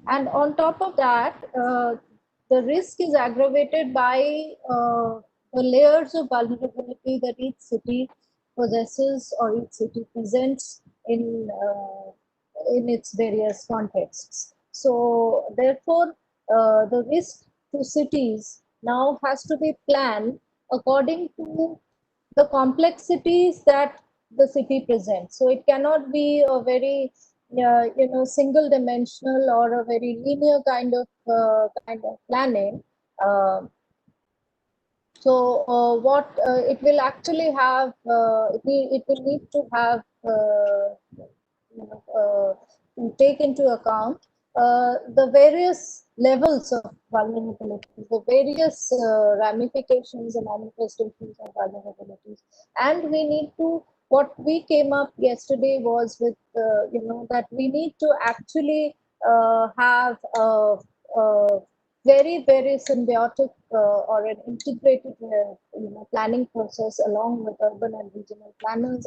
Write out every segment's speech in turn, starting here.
And on top of that, the risk is aggravated by the layers of vulnerability that each city possesses or each city presents in its various contexts. So therefore, the risk to cities now has to be planned according to the complexities that the city presents. So it cannot be a very single dimensional or a very linear kind of planning. Uh, what it will actually have, it will need to have to take into account the various levels of vulnerability, the various ramifications and manifestations of vulnerabilities. And we need to, what we came up yesterday was with, that we need to actually have a very, very symbiotic or an integrated planning process along with urban and regional planners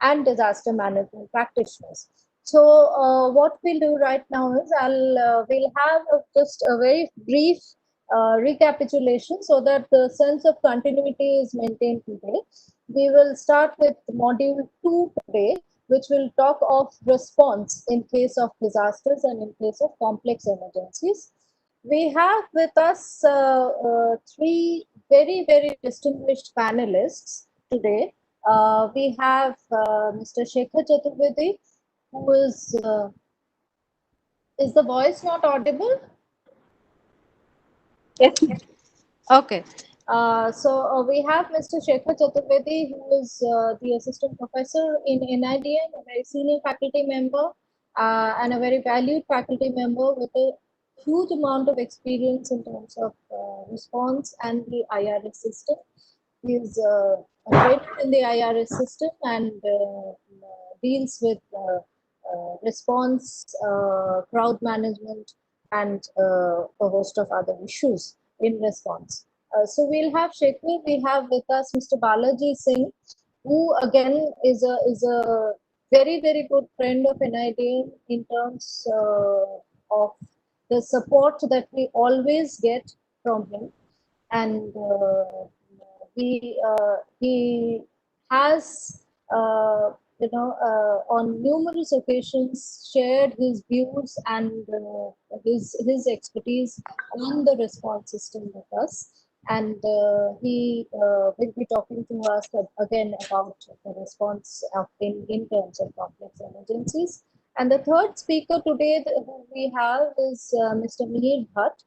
and disaster management practitioners. So what we'll do right now is we'll have just a very brief recapitulation so that the sense of continuity is maintained today. We will start with module 2 today, which will talk of response in case of disasters and in case of complex emergencies. We have with us three very, very distinguished panelists today. We have Mr. Shekhar Chaturvedi, who is the voice not audible? Yes. Okay. We have Mr. Shekhar Chaturvedi, who is the assistant professor in NIDM, a very senior faculty member and a very valued faculty member with a huge amount of experience in terms of response and the IRS system. He is trained in the IRS system and deals with response, crowd management, and a host of other issues in response. So we'll have Shekhar. We have with us Mr. Balaji Singh, who again is a very, very good friend of NIDA in terms of the support that we always get from him. And he has on numerous occasions shared his views and his expertise on the response system with us, and he will be talking to us again about the response in terms of complex emergencies. And the third speaker today who we have is Mr. Mihir Bhatt,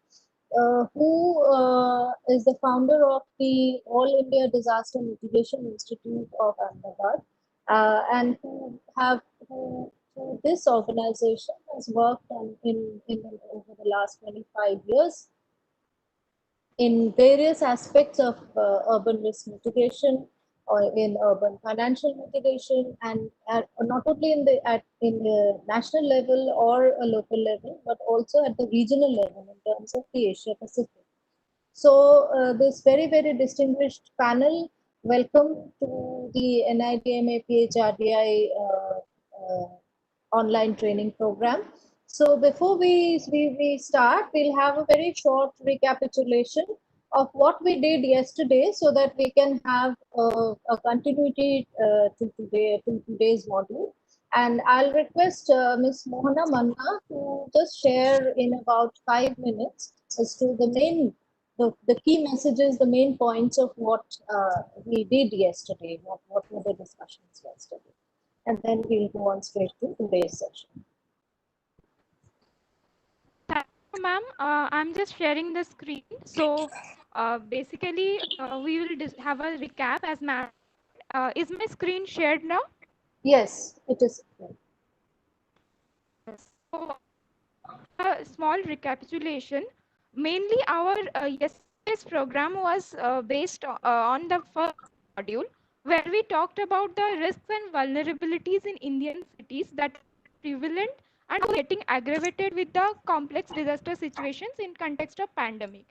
who is the founder of the All India Disaster Mitigation Institute of Ahmedabad, and who through this organization has worked over the last 25 years in various aspects of urban risk mitigation or in urban financial mitigation, and not only in the national level or a local level, but also at the regional level in terms of the Asia Pacific. So this very, very distinguished panel, welcome to the NIDMA PHRDI online training program. So before we start, we'll have a very short recapitulation of what we did yesterday so that we can have a continuity to today's module. And I'll request Ms. Mohana Manna to just share in about 5 minutes as to the key messages, the main points of what we did yesterday, what were the discussions yesterday. And then we'll go on straight to today's session. Thank you, ma'am. I'm just sharing the screen. So basically, we will have a recap as ma'am. Is my screen shared now? Yes, it is. So a small recapitulation. Mainly, our yesterday's program was based on the first module, where we talked about the risks and vulnerabilities in Indian cities that are prevalent and getting aggravated with the complex disaster situations in context of pandemic.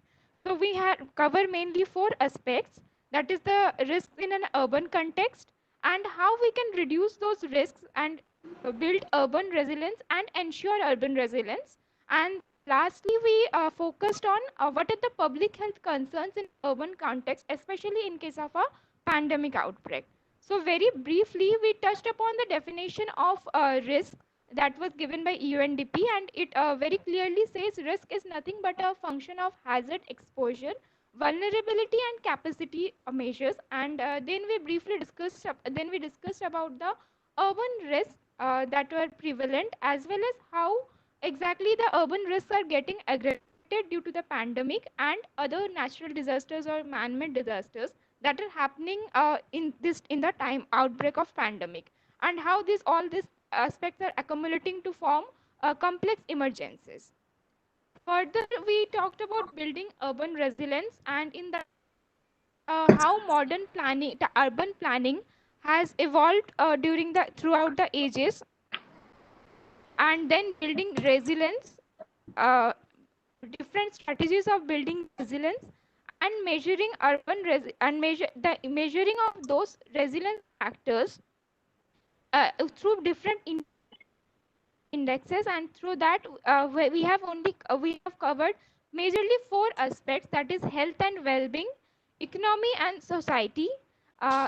So we had cover mainly four aspects, that is the risks in an urban context and how we can reduce those risks and build urban resilience and ensure urban resilience. And lastly, we focused on what are the public health concerns in urban context, especially in case of a pandemic outbreak. So very briefly, we touched upon the definition of risk that was given by UNDP, and it very clearly says risk is nothing but a function of hazard exposure, vulnerability, and capacity measures. And then we discussed about the urban risks that were prevalent, as well as how exactly the urban risks are getting aggravated due to the pandemic and other natural disasters or man-made disasters that are happening in the time outbreak of pandemic, and how these aspects are accumulating to form complex emergencies. Further, we talked about building urban resilience, and in that how modern planning, the urban planning, has evolved throughout the ages, and then building resilience, uh, different strategies of building resilience, and measuring measuring of those resilience factors through different indexes. And through that we have covered majorly four aspects, that is health and well-being, economy and society,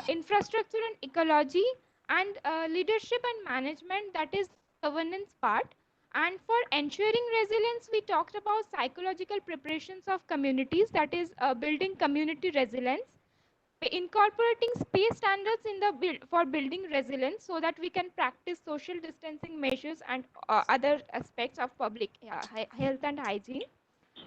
infrastructure and ecology, and leadership and management, that is governance part. And for ensuring resilience, we talked about psychological preparations of communities, that is building community resilience, incorporating space standards in the for building resilience, so that we can practice social distancing measures and other aspects of public health and hygiene,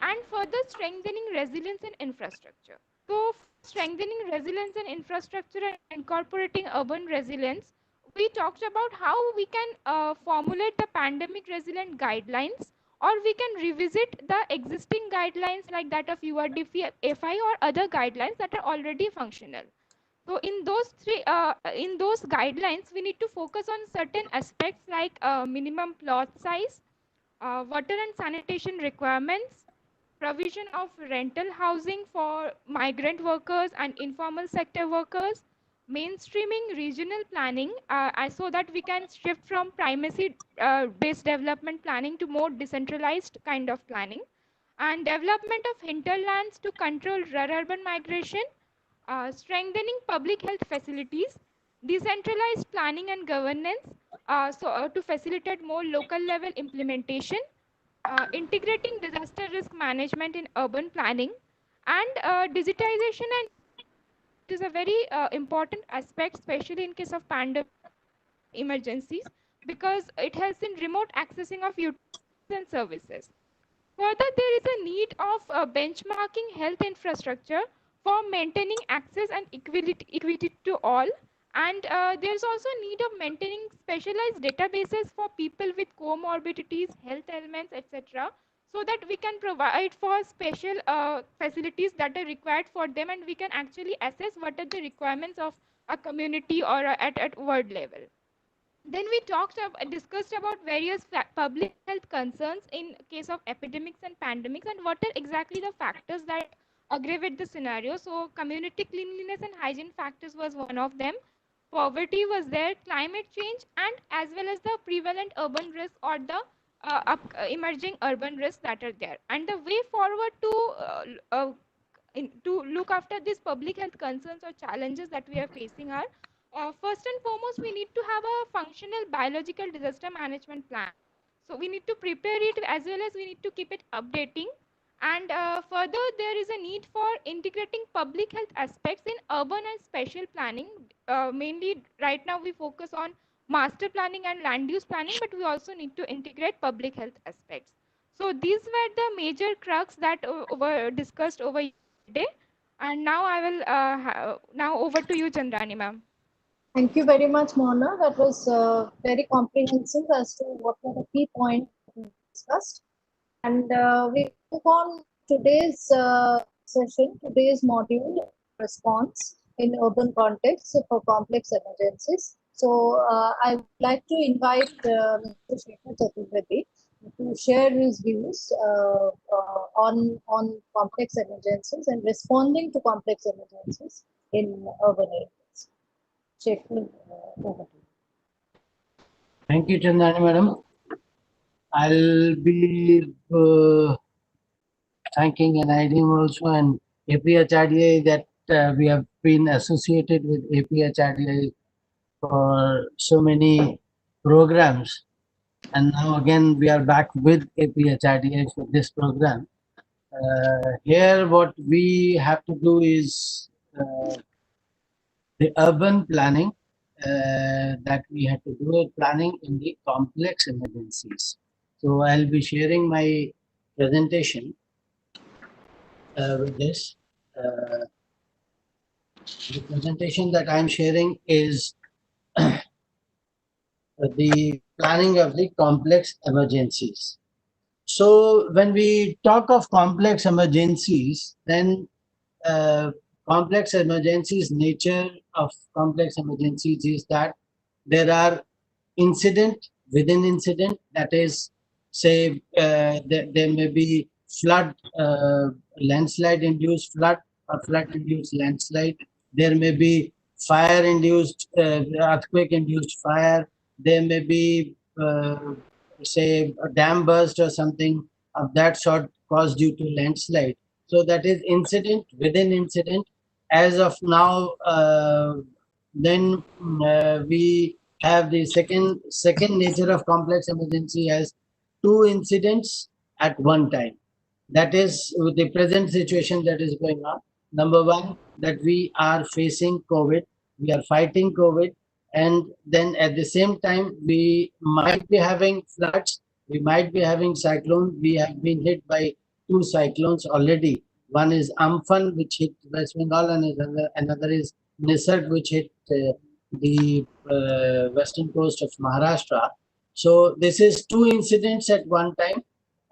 and further strengthening resilience in infrastructure. So, for strengthening resilience and infrastructure and incorporating urban resilience, we talked about how we can formulate the pandemic resilient guidelines, or we can revisit the existing guidelines like that of URDFI or other guidelines that are already functional. So in those guidelines, we need to focus on certain aspects like minimum plot size, water and sanitation requirements, provision of rental housing for migrant workers and informal sector workers, mainstreaming regional planning so that we can shift from primacy based development planning to more decentralized kind of planning, and development of hinterlands to control rural urban migration, strengthening public health facilities, decentralized planning and governance to facilitate more local level implementation, integrating disaster risk management in urban planning, and digitization, and it is a very important aspect, especially in case of pandemic emergencies, because it helps in remote accessing of utilities and services. Further, there is a need of benchmarking health infrastructure for maintaining access and equity to all. And there's also a need of maintaining specialized databases for people with comorbidities, health ailments, etc., so that we can provide for special facilities that are required for them, and we can actually assess what are the requirements of a community or at world level. Then we discussed about various public health concerns in case of epidemics and pandemics, and what are exactly the factors that aggravate the scenario. So community cleanliness and hygiene factors was one of them. Poverty was there, climate change, and as well as the prevalent urban risks or the emerging urban risks that are there. And the way forward to look after these public health concerns or challenges that we are facing are, first and foremost, we need to have a functional biological disaster management plan. So we need to prepare it, as well as we need to keep it updating. And further, there is a need for integrating public health aspects in urban and spatial planning. Mainly right now we focus on master planning and land use planning, but we also need to integrate public health aspects. So these were the major crux that were discussed over today. And now I will now over to you, Chandrani ma'am. Thank you very much, Mona. That was very comprehensive as to what were the key points we discussed. And we move on today's session, today's module, response in urban context for complex emergencies. So I would like to invite Mr. Shekhar Chaturvedi to share his views on complex emergencies and responding to complex emergencies in urban areas. Shekhar, over to you. Thank you, Chandani madam. I'll be thanking NIDM also and APHRDA that we have been associated with APHRDA for so many programs. And now again, we are back with APHRDA for this program. Here, what we have to do is the urban planning that we have to do planning in the complex emergencies. So I'll be sharing my presentation with this. The presentation that I'm sharing is the planning of the complex emergencies. So when we talk of complex emergencies, then uh, complex emergencies, nature of complex emergencies is that there are incident within incident, that is, say, there may be flood, landslide induced flood or flood induced landslide. There may be fire induced, earthquake induced fire. There may be, say, a dam burst or something of that sort caused due to landslide. So that is incident within incident. As of now, then we have the second nature of complex emergency as two incidents at one time. That is with the present situation that is going on. Number one, that we are facing COVID, we are fighting COVID, and then at the same time, we might be having floods, we might be having cyclones. We have been hit by two cyclones already. One is Amphan, which hit West Bengal, and another is Nisarg, which hit the western coast of Maharashtra. So this is two incidents at one time.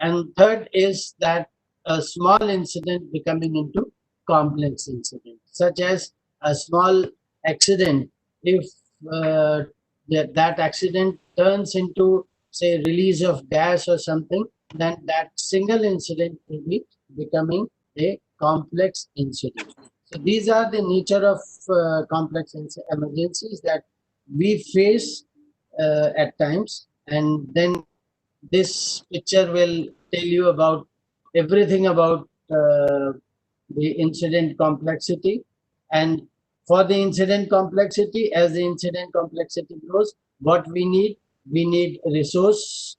And third is that a small incident becoming into complex incident, such as a small accident. If that accident turns into, say, release of gas or something, then that single incident will be becoming a complex incident. So these are the nature of complex emergencies that we face at times, and then this picture will tell you about everything about the incident complexity. And for the incident complexity, as the incident complexity grows, what we need resource,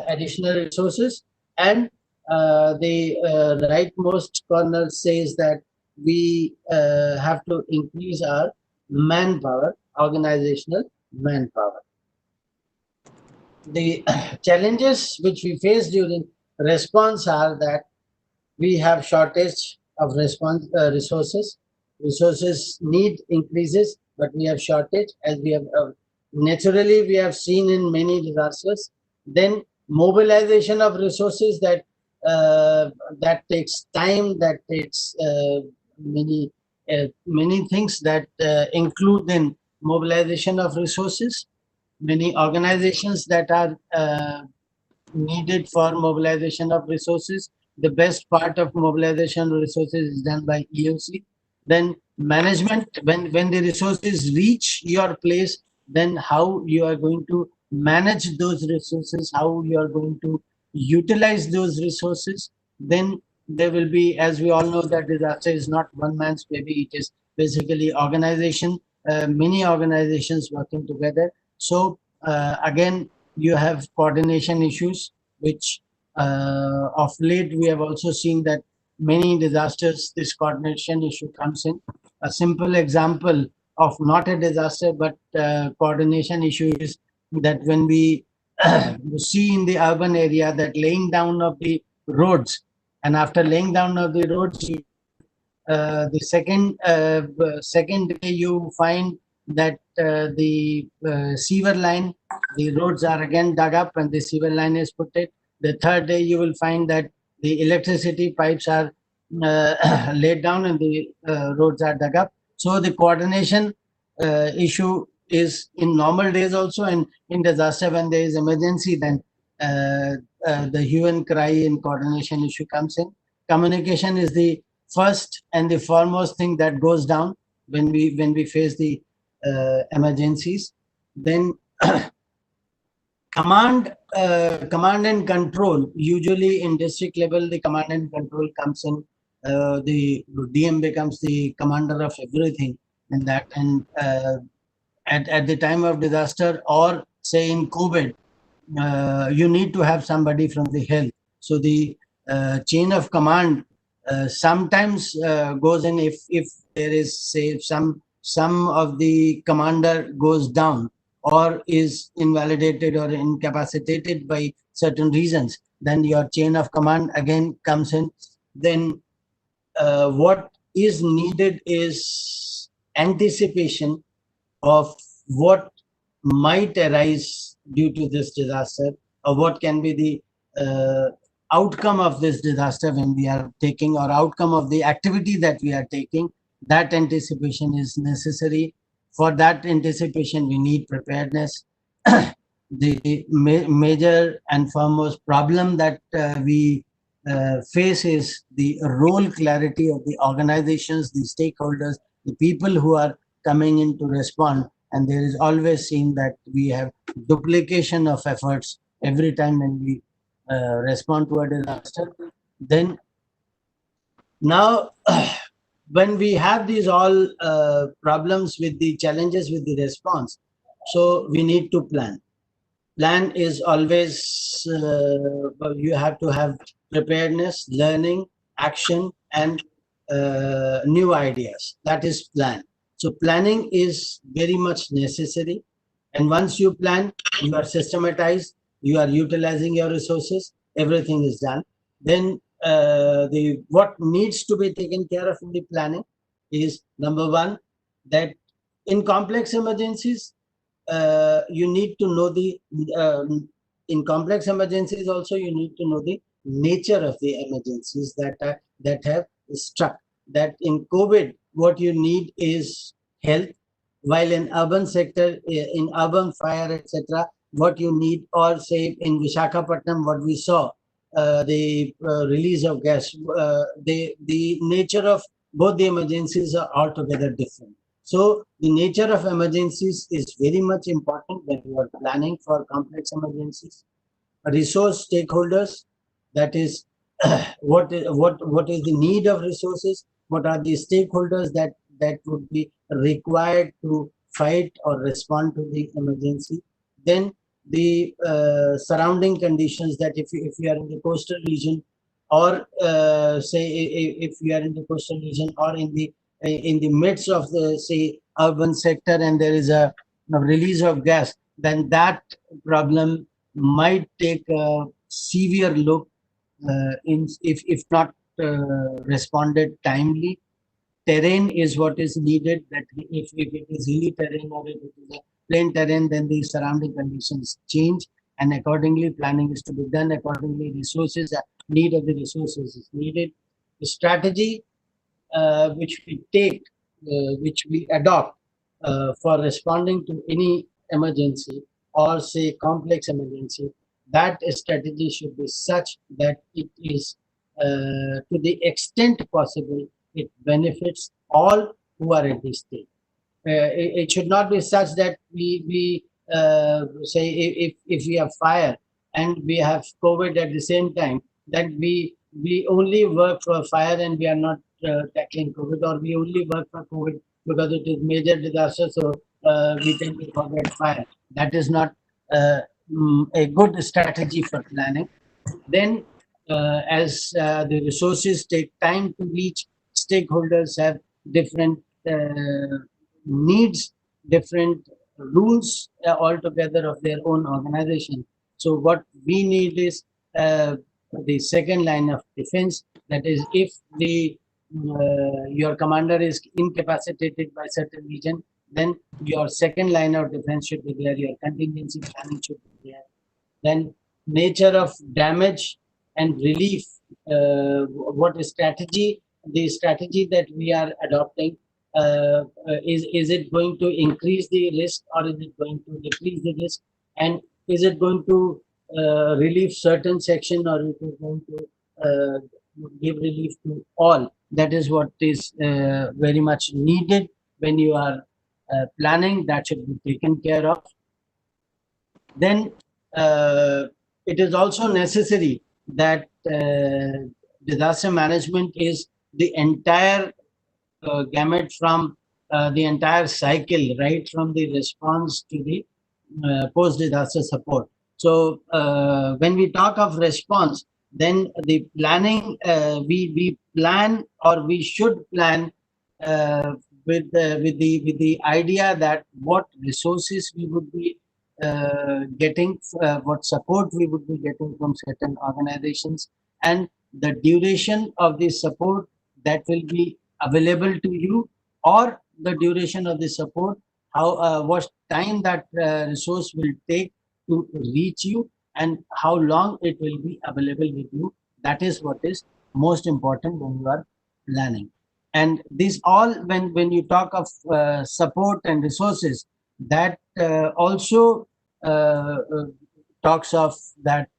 additional resources. And the rightmost corner says that we have to increase our manpower, organizational manpower. The challenges which we face during response are that we have shortage of response resources. Resources need increases, but we have shortage, as we have naturally we have seen in many disasters. Then mobilization of resources, that takes time, that takes many things that include in mobilization of resources. Many organizations that are needed for mobilization of resources. The best part of mobilization of resources is done by EOC. Then management, when the resources reach your place, then how you are going to manage those resources, how you are going to utilize those resources. Then there will be, as we all know, that disaster is not one man's baby. It is basically organization, many organizations working together. So again, you have coordination issues, which of late we have also seen that many disasters, this coordination issue comes in. A simple example of not a disaster but coordination issue is that when we see in the urban area that laying down of the roads, and after laying down of the roads, the second day you find that the sewer line, the roads are again dug up and the sewer line is put it. The third day you will find that the electricity pipes are laid down and the roads are dug up. So the coordination issue is in normal days also, and in disaster when there is emergency, then the hue and cry in coordination issue comes in. Communication is the first and the foremost thing that goes down when we face the emergencies. Then Command and control. Usually in district level, the command and control comes in. The DM becomes the commander of everything in that. And at the time of disaster, or say in COVID, you need to have somebody from the health. So the chain of command sometimes goes in, if there is, say, some of the commander goes down or is invalidated or incapacitated by certain reasons, then your chain of command again comes in. Then what is needed is anticipation of what might arise due to this disaster, or what can be the outcome of this disaster when we are taking, or outcome of the activity that we are taking. That anticipation is necessary. For that anticipation, we need preparedness. The major and foremost problem that we face is the role clarity of the organizations, the stakeholders, the people who are coming in to respond. And there is always seen that we have duplication of efforts every time when we respond to a disaster. Then now, when we have these all problems with the challenges with the response, so we need to plan is always you have to have preparedness, learning, action, and new ideas. That is plan. So planning is very much necessary. And once you plan, you are systematized, you are utilizing your resources, everything is done. Then the what needs to be taken care of in the planning is, number one, that in complex emergencies, you need to know the in complex emergencies also, you need to know the nature of the emergencies that have struck. That in COVID, what you need is health, while in urban sector, in urban fire, etc., what you need, or say in Vishakhapatnam, what we saw, the release of gas, the nature of both the emergencies are altogether different. So the nature of emergencies is very much important when you are planning for complex emergencies. Resource stakeholders, that is, what is the need of resources, what are the stakeholders that would be required to fight or respond to the emergency. Then the surrounding conditions, that if you are in the coastal region, or say if you are in the coastal region, or in the midst of the, say, urban sector, and there is a release of gas, then that problem might take a severe look in, if not responded timely. Terrain is what is needed, that if it is hilly terrain or if it is a plain terrain, then the surrounding conditions change, and accordingly planning is to be done. Accordingly, resources, need of the resources is needed. The strategy which we take, which we adopt for responding to any emergency, or say complex emergency, that strategy should be such that it is, to the extent possible, it benefits all who are at this stage. It should not be such that we say, if we have fire and we have COVID at the same time, that we only work for fire and we are not tackling COVID, or we only work for COVID because it is major disaster, so we tend to forget fire. That is not a good strategy for planning. Then, as the resources take time to reach, stakeholders have different needs, different rules altogether of their own organization. So what we need is the second line of defense. That is, if the your commander is incapacitated by certain region, then your second line of defense should be there. Your contingency planning should be there. Then nature of damage and relief, what is strategy, the strategy that we are adopting, is it going to increase the risk, or is it going to decrease the risk, and is it going to relieve certain section, or it is going to give relief to all. That is what is very much needed when you are planning. That should be taken care of. Then it is also necessary that disaster management is the entire gamut from the entire cycle, right from the response to the post-disaster support. So when we talk of response, then the planning, we plan, or we should plan uh, with the idea that what resources we would be getting, what support we would be getting from certain organizations, and the duration of the support that will be available to you, or the duration of the support, how what time that resource will take to reach you, and how long it will be available with you. That is what is most important when you are planning. And this all, when you talk of support and resources, that also talks of that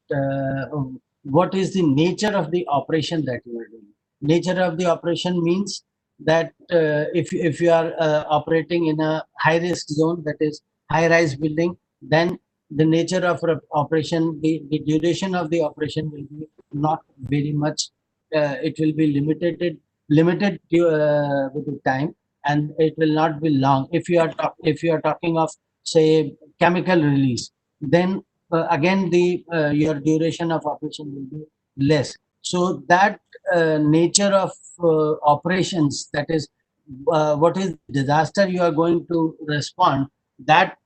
what is the nature of the operation that you are doing. Nature of the operation means that if you are operating in a high risk zone, that is high rise building, then the nature of operation, the duration of the operation will be not very much. It will be limited to, with the time, and it will not be long. If you are talking of, say, chemical release, then again the your duration of operation will be less. So that nature of operations, that is what is disaster you are going to respond, that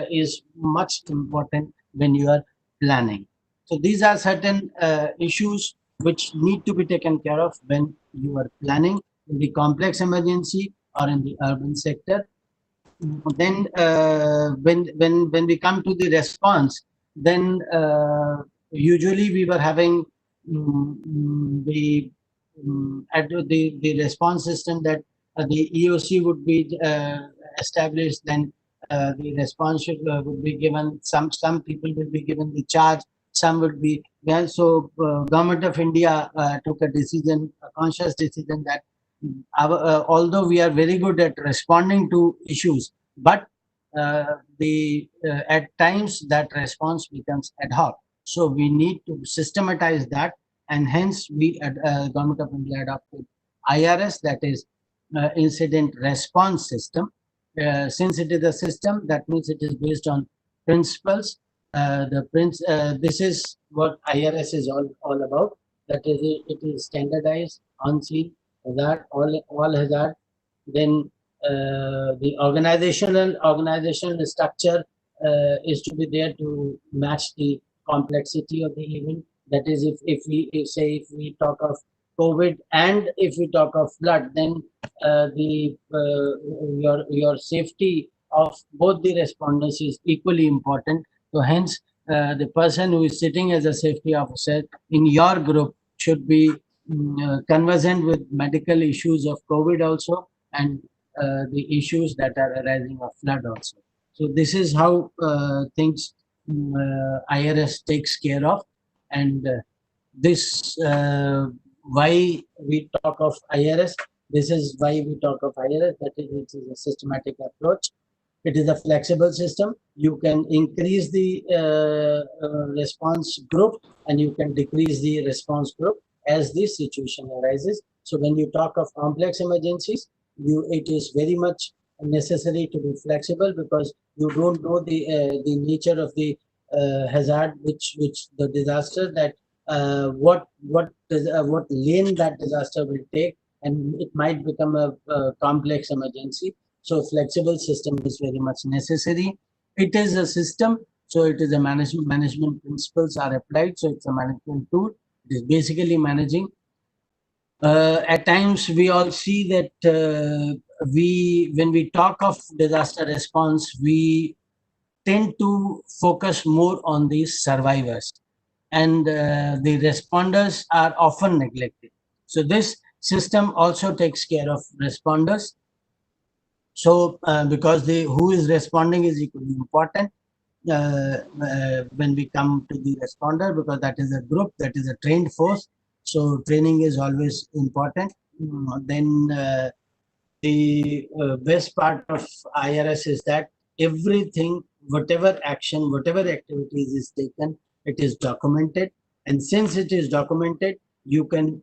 is much important when you are planning. So these are certain issues which need to be taken care of when you are planning in the complex emergency or in the urban sector. Then when we come to the response, then usually we were having the response system, that the EOC would be established. Then the response would be given. Some people will be given the charge, some would be, well, so government of India took a decision, a conscious decision, that although we are very good at responding to issues, but at times that response becomes ad hoc. So we need to systematize that, and hence we at Government of India adopted IRS, that is Incident Response System. Since it is a system, that means it is based on principles. This is what IRS is all about. That is, it is standardized, unseen, hazard, all hazard. Then the organizational structure is to be there to match the complexity of the event. That is, if we talk of COVID and if we talk of flood, then your safety of both the responders is equally important. So hence, the person who is sitting as a safety officer in your group should be conversant with medical issues of COVID also, and the issues that are arising of flood also. So this is how things IRS takes care of, and this why we talk of IRS. This is why we talk of IRS. That is, it is a systematic approach. It is a flexible system. You can increase the response group, and you can decrease the response group as the situation arises. So when you talk of complex emergencies, it is very much necessary to be flexible, because you don't know the nature of the hazard, which the disaster, that what lane that disaster will take, and it might become a complex emergency. So flexible system is very much necessary. It is a system, so it is a management principles are applied. So it's a management tool. It is basically managing. At times we all see that when we talk of disaster response, we tend to focus more on the survivors, and the responders are often neglected. So this system also takes care of responders. So because the who is responding is equally important when we come to the responder, because that is a group, that is a trained force. So training is always important. Then the best part of IRS is that everything whatever action, whatever activities is taken, it is documented. And since it is documented, you can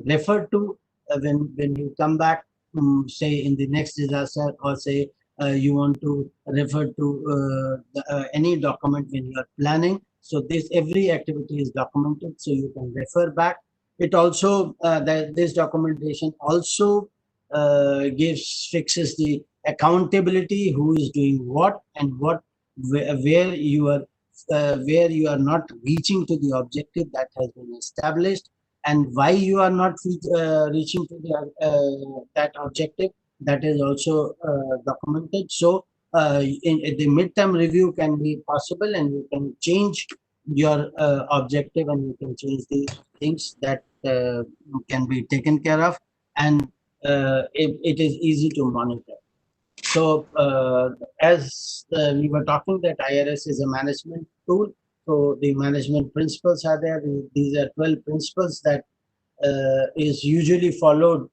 refer to when you come back, say in the next disaster, or say you want to refer to any document when you are planning. So this every activity is documented, so you can refer back. It also that this documentation also gives fixes the accountability, who is doing what, and what where you are not reaching to the objective that has been established, and why you are not reaching to that objective, that is also documented. So the midterm review can be possible, and you can change your objective, and you can change the things that can be taken care of, and it is easy to monitor. So, as we were talking, that IRS is a management tool. So, the management principles are there. These are 12 principles that is usually followed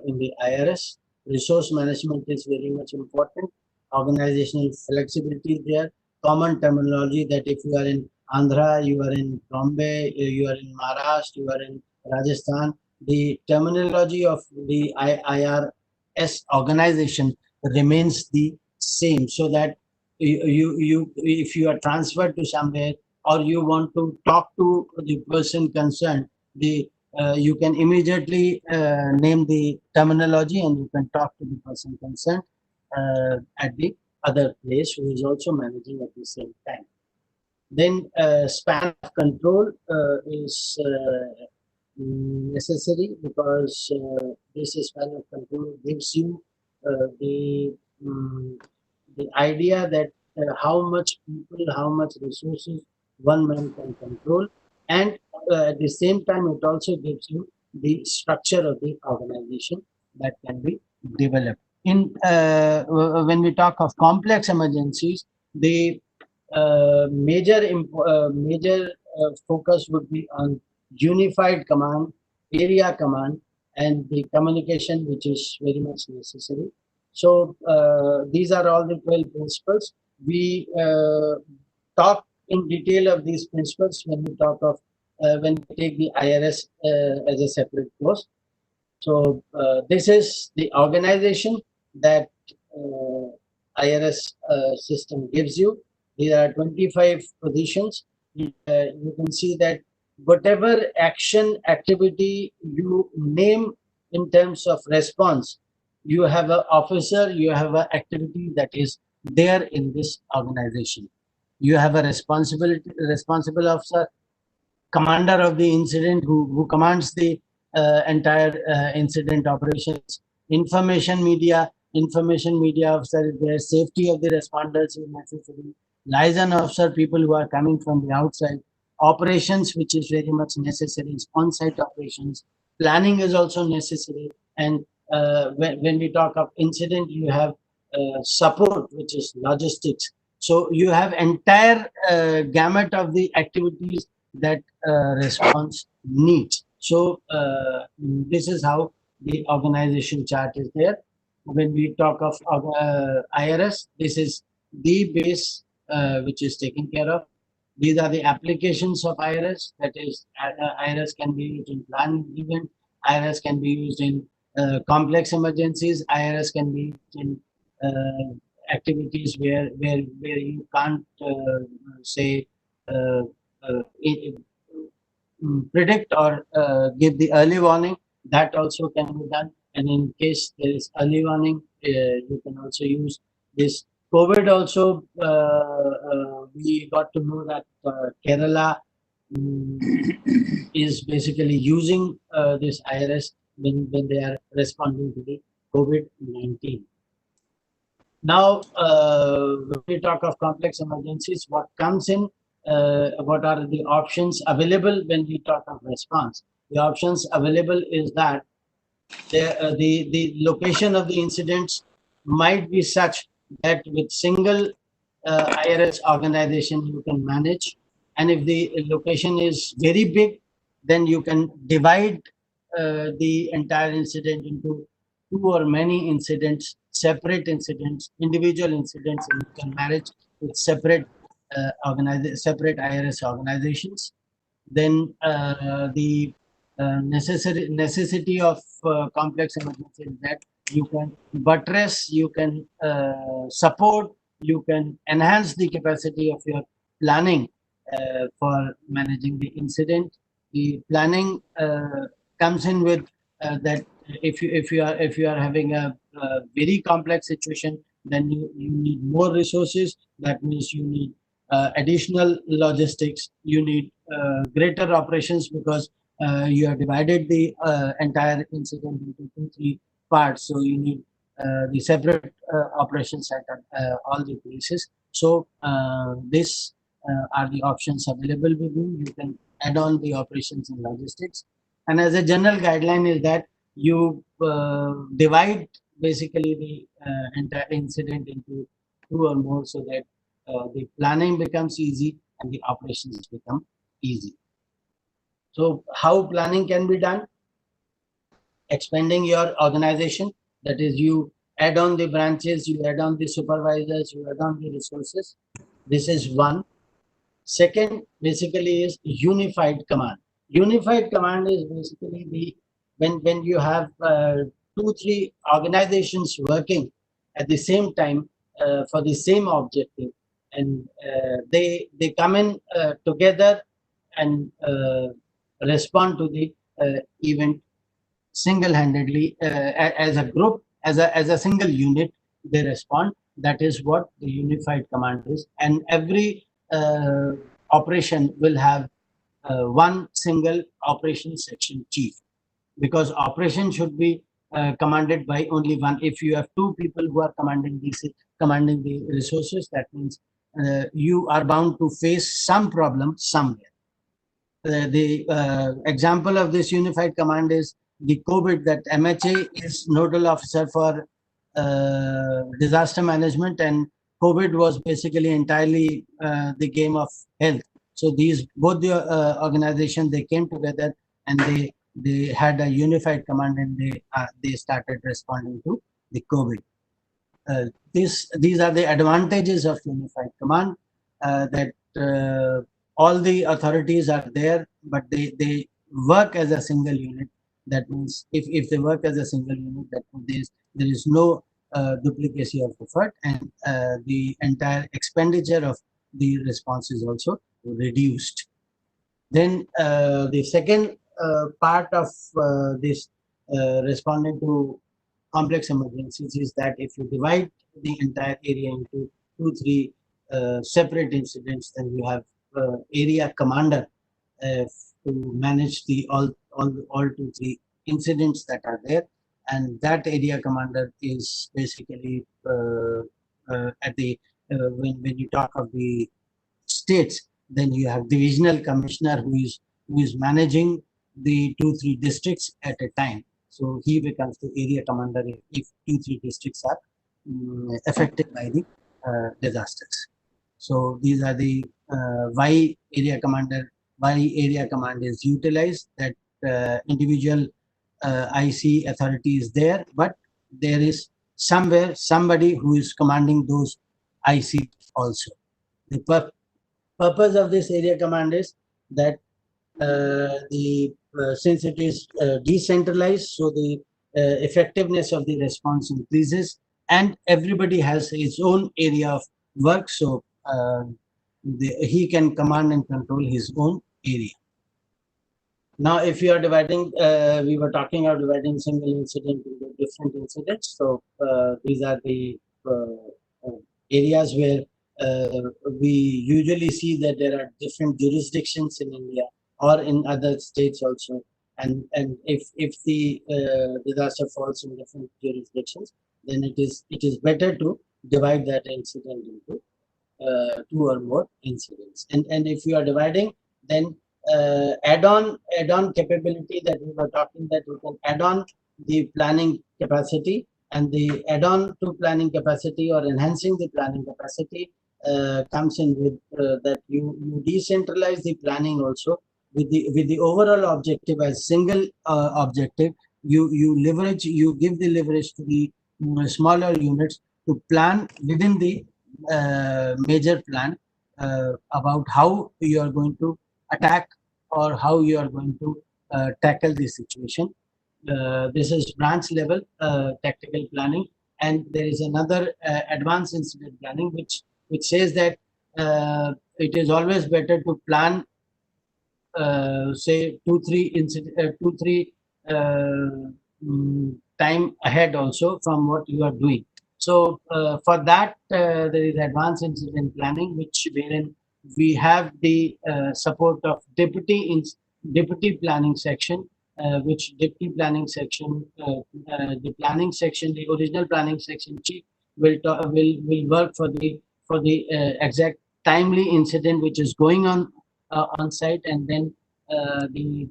in the IRS. Resource management is very much important. Organizational flexibility is there. Common terminology, that if you are in Andhra, you are in Bombay, you are in Maharashtra, you are in Rajasthan, the terminology of the IRS organization remains the same, so that you if you are transferred to somewhere, or you want to talk to the person concerned, the you can immediately name the terminology, and you can talk to the person concerned at the other place, who is also managing at the same time. Then span of control is necessary, because this span of control gives you um, the idea that how much people, how much resources one man can control, and at the same time, it also gives you the structure of the organization that can be developed. In when we talk of complex emergencies, the major focus would be on unified command, area command, and the communication, which is very much necessary. So these are all the 12 principles. We talk in detail of these principles when we talk of when we take the IRS as a separate course. So this is the organization that IRS system gives you. There are 25 positions. You can see that whatever action activity you name in terms of response, you have an officer, you have an activity that is there in this organization. You have a responsible officer, commander of the incident, who commands the entire incident operations. Information media officer is there. Safety of the responders is necessary. Liaison officer, people who are coming from the outside. Operations, which is very much necessary, is on-site operations. Planning is also necessary. And when we talk of incident, you have support, which is logistics. So you have entire gamut of the activities that response needs. So this is how the organization chart is there. When we talk of IRS, this is the base which is taken care of. These are the applications of IRS. That is, IRS can be used in planning event. IRS can be used in complex emergencies. IRS can be used in activities where you can't say uh, predict or give the early warning. That also can be done. And in case there is early warning, you can also use this. COVID also, we got to know that Kerala mm, is basically using this IRS when they are responding to the COVID-19. Now, when we talk of complex emergencies, what comes in, what are the options available when we talk of response? The options available is that the location of the incidents might be such that with single IRS organization you can manage, and if the location is very big, then you can divide the entire incident into two or many incidents, separate incidents, individual incidents, and you can manage with separate separate IRS organizations. Then the necessity of complex emergency is that you can buttress, you can support, you can enhance the capacity of your planning for managing the incident. The planning comes in with that if you are having a very complex situation, then you need more resources. That means you need additional logistics, you need greater operations, because you have divided the entire incident into two, three parts. So you need the separate operations at all the places. So this are the options available with you. You can add on the operations and logistics. And as a general guideline is that you divide basically the entire incident into two or more, so that the planning becomes easy and the operations become easy. So how planning can be done? Expanding your organization, that is, you add on the branches, you add on the supervisors, you add on the resources. This is one. Second, basically, is unified command. Unified command is basically the when you have two, three organizations working at the same time for the same objective, and they come in together and respond to the event single-handedly as a group, as a single unit. They respond. That is what the unified command is, and every operation will have one single operation section chief, because operation should be commanded by only one. If you have two people who are commanding the resources, that means you are bound to face some problem somewhere. The example of this unified command is the COVID, that MHA is nodal officer for disaster management, and COVID was basically entirely the game of health. So these both the organizations, they came together and they had a unified command, and they started responding to the COVID. These are the advantages of unified command, that all the authorities are there, but they work as a single unit. That means if they work as a single unit, that means there is no duplicacy of effort, and the entire expenditure of the response is also reduced. Then the second part of this responding to complex emergencies is that if you divide the entire area into two, three separate incidents, then you have area commander to manage the all two, three incidents that are there, and that area commander is basically at the when you talk of the states, then you have divisional commissioner who is managing the two, three districts at a time. So he becomes the area commander if two, three districts are affected by the disasters. So these are the why area command is utilized. That individual IC authority is there, but there is somewhere somebody who is commanding those IC also. The purpose of this area command is that since it is decentralized, so the effectiveness of the response increases, and everybody has his own area of work, so he can command and control his own area. Now, if you are dividing, we were talking about dividing single incident into different incidents. So these are the areas where we usually see that there are different jurisdictions in India or in other states also. And if the disaster falls in different jurisdictions, then it is better to divide that incident into two or more incidents. And if you are dividing, then add-on capability that we were talking, that we can add on the planning capacity, and the add-on to planning capacity or enhancing the planning capacity comes in with that you decentralize the planning also with the overall objective as single objective. You give the leverage to the smaller units to plan within the major plan about how you are going to attack or how you are going to tackle the situation. This is branch level tactical planning, and there is another advanced incident planning, which says that it is always better to plan say 2 3 time ahead also from what you are doing. So for that there is advanced incident planning, which wherein we have the support of deputy planning section, which deputy planning section, the planning section, the original planning section chief will work for the exact timely incident which is going on site, and then the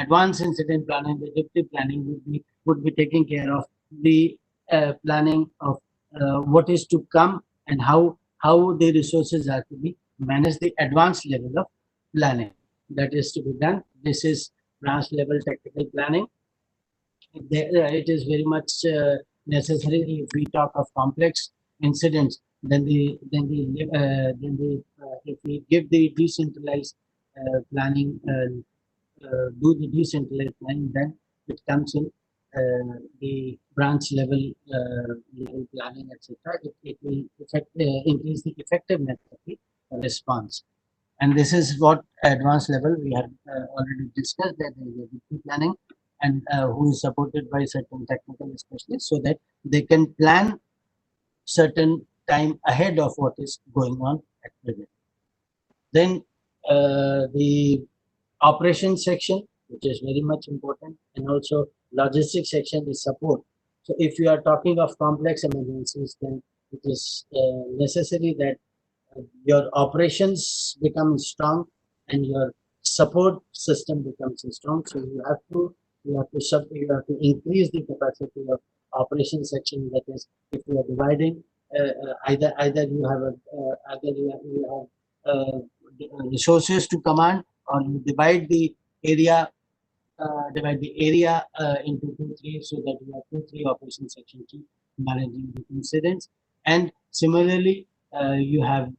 advanced incident planning, the deputy planning would be taking care of the planning of what is to come and how the resources are to be managed. The advanced level of planning that is to be done. This is branch level tactical planning. It is very much necessary. If we talk of complex incidents, then if we give the decentralized planning, do the decentralized planning, then it comes in the branch level planning, etc. It will increase the effectiveness of the response. And this is what advanced level we have already discussed, that there is a BP planning, and who is supported by certain technical specialists, so that they can plan certain time ahead of what is going on at present. Then the operations section, which is very much important, and also logistics section is support. So if you are talking of complex emergencies, then it is necessary that your operations become strong and your support system becomes strong. So you have to increase the capacity of operation section. That is, if you are dividing, either you have resources to command, or you divide the area into 2 3, so that you have 2 3 operation section to managing the incidents. And similarly, you have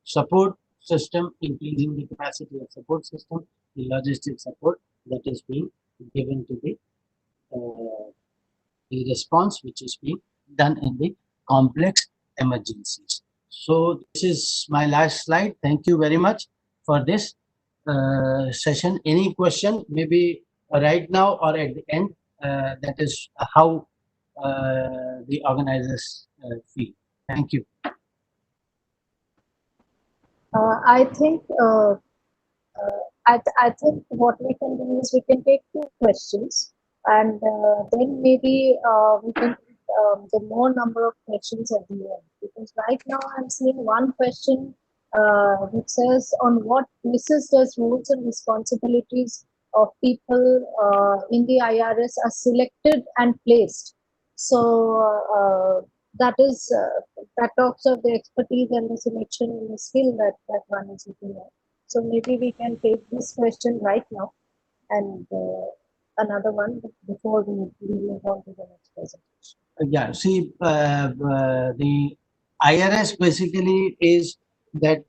support system, increasing the capacity of support system, the logistics support that is being given to the response which is being done in the complex emergencies. So this is my last slide. Thank you very much for this session. Any question, maybe right now or at the end? That is how the organizers feel. Thank you. I think I think what we can do is we can take 2 questions, and then maybe we can take the more number of questions at the end. Because right now I'm seeing one question which says, on what basis does roles and responsibilities of people in the IRS are selected and placed? So that is that talks of the expertise and the selection and the skill that one is looking at. So maybe we can take this question right now, and another one before we move on to the next presentation. Yeah, see, the IRS basically is that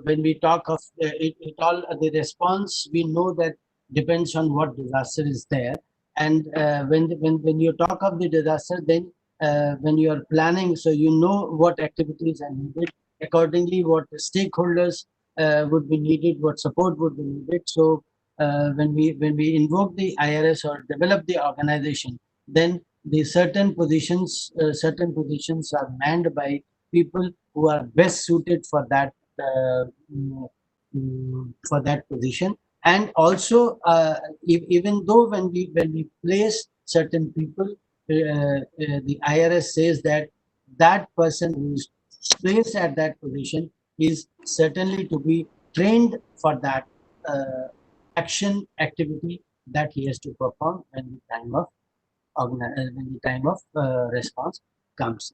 when we talk of it all, the response, we know that depends on what disaster is there. And when you talk of the disaster, then when you are planning, so you know what activities are needed, accordingly what stakeholders would be needed, what support would be needed. So when we invoke the IRS or develop the organization, then the certain positions are manned by people who are best suited for that position. And also even though when we place certain people, the IRS says that that person who is placed at that position is certainly to be trained for that activity that he has to perform when the time of response comes.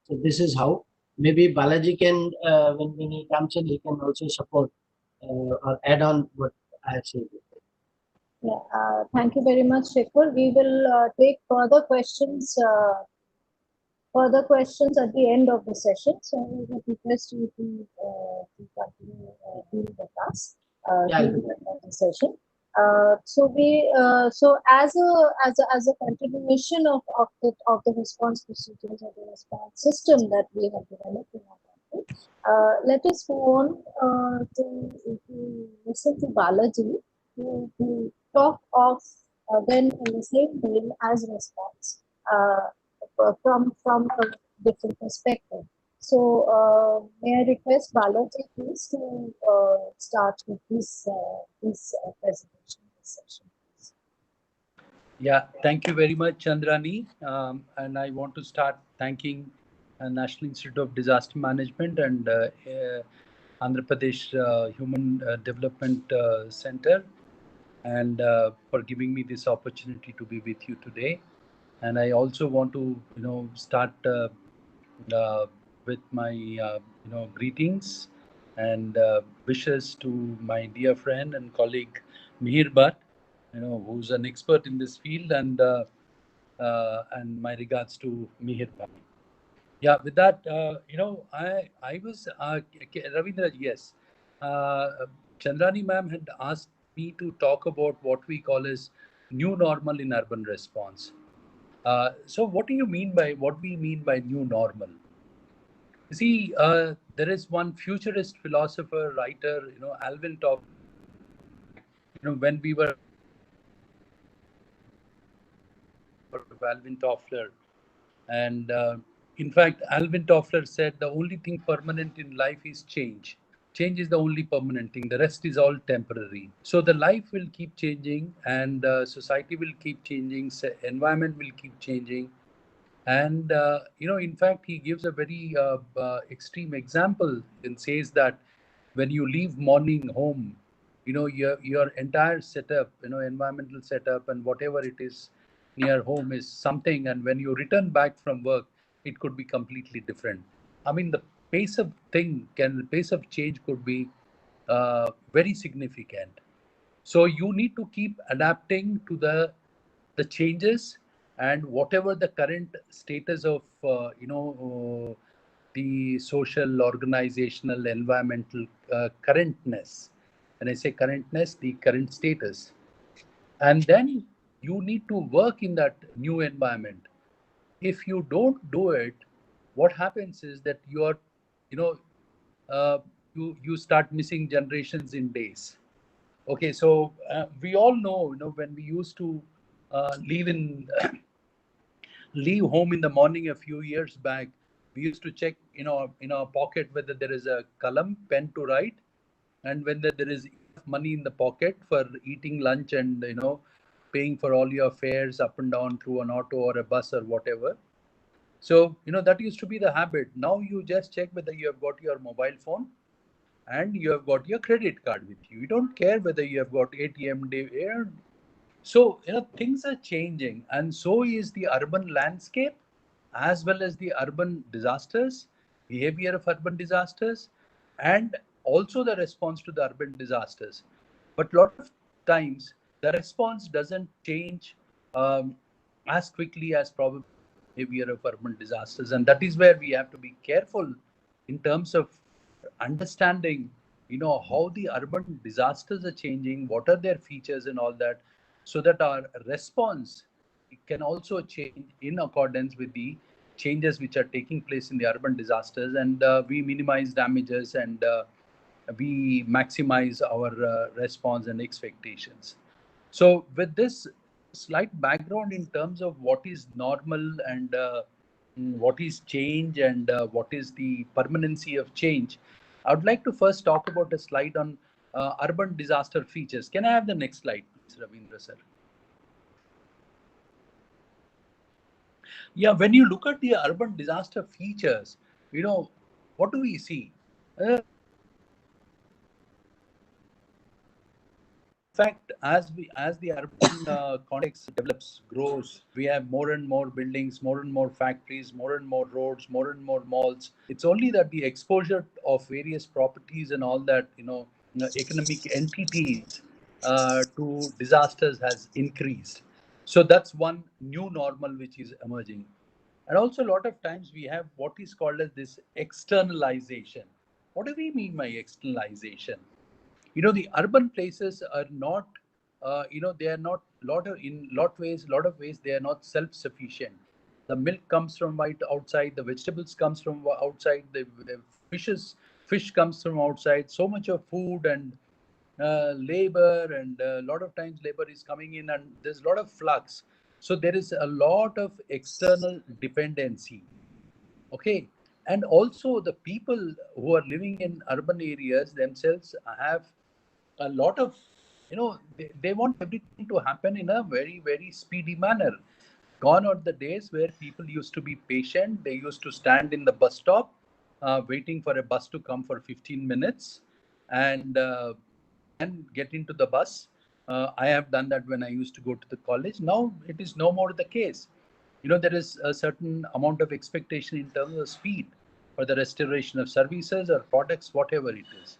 So this is how. Maybe Balaji can, when he comes in, he can also support or add on what I have said. Yeah, thank you very much, Shekhar. We will take further questions further questions at the end of the session. So we would request you to continue doing the class during the session. So as a continuation of the response procedures or the response system that we have developed in our country, let us move on to listen to Balaji to talk of then in the same vein as response from a different perspective. So may I request Balaji please to start with this presentation, this session. Yeah, thank you very much, Chandrani. And I want to start thanking National Institute of Disaster Management and Andhra Pradesh Human Development Center, and for giving me this opportunity to be with you today. And I also want to, start with my, greetings and wishes to my dear friend and colleague Mihir Bhatt, who's an expert in this field, and my regards to Mihir Bhatt. Yeah, with that, I was Ravindra. Yes, Chandrani ma'am had asked me to talk about what we call as new normal in urban response. So, what we mean by new normal? You see, there is one futurist philosopher, writer, Alvin Toffler. When we were Alvin Toffler, and in fact, Alvin Toffler said the only thing permanent in life is change. Change is the only permanent thing. The rest is all temporary. So the life will keep changing, and society will keep changing. Environment will keep changing. And in fact, he gives a very extreme example and says that when you leave morning home, your entire setup, environmental setup and whatever it is near home is something, and when you return back from work, it could be completely different. I mean, the pace of change could be very significant. So you need to keep adapting to the changes, and whatever the current status of the social, organizational, environmental currentness. And I say currentness, the current status. And then you need to work in that new environment. If you don't do it, what happens is that you are, you know, you start missing generations in days. Okay, so we all know, when we used to live in leave home in the morning a few years back, we used to check in our pocket whether there is a column pen to write, and whether there is enough money in the pocket for eating lunch and paying for all your fares up and down through an auto or a bus or whatever. So that used to be the habit. Now you just check whether you have got your mobile phone and you have got your credit card with you. You don't care whether you have got ATM day. So, things are changing, and so is the urban landscape, as well as the urban disasters, behavior of urban disasters, and also the response to the urban disasters. But a lot of times, the response doesn't change as quickly as probably behavior of urban disasters. And that is where we have to be careful in terms of understanding, how the urban disasters are changing, what are their features and all that, so that our response can also change in accordance with the changes which are taking place in the urban disasters, and we minimize damages, and we maximize our response and expectations. So with this slight background in terms of what is normal and what is change and what is the permanency of change, I would like to first talk about a slide on urban disaster features. Can I have the next slide, please, Ravindra sir? Yeah, when you look at the urban disaster features, what do we see? In fact, as the urban context develops, grows, we have more and more buildings, more and more factories, more and more roads, more and more malls. It's only that the exposure of various properties and all that, economic entities to disasters has increased. So that's one new normal which is emerging. And also a lot of times we have what is called as this externalization. What do we mean by externalization? The urban places are not, they are not lot of ways they are not self-sufficient. The milk comes from right outside, the vegetables comes from outside, the fish comes from outside. So much of food and labor, and a lot of times labor is coming in, and there's a lot of flux. So there is a lot of external dependency. Okay. And also the people who are living in urban areas themselves have a lot of, they want everything to happen in a very, very speedy manner. Gone are the days where people used to be patient. They used to stand in the bus stop, waiting for a bus to come for 15 minutes, and then get into the bus. I have done that when I used to go to the college. Now it is no more the case. There is a certain amount of expectation in terms of speed for the restoration of services or products, whatever it is.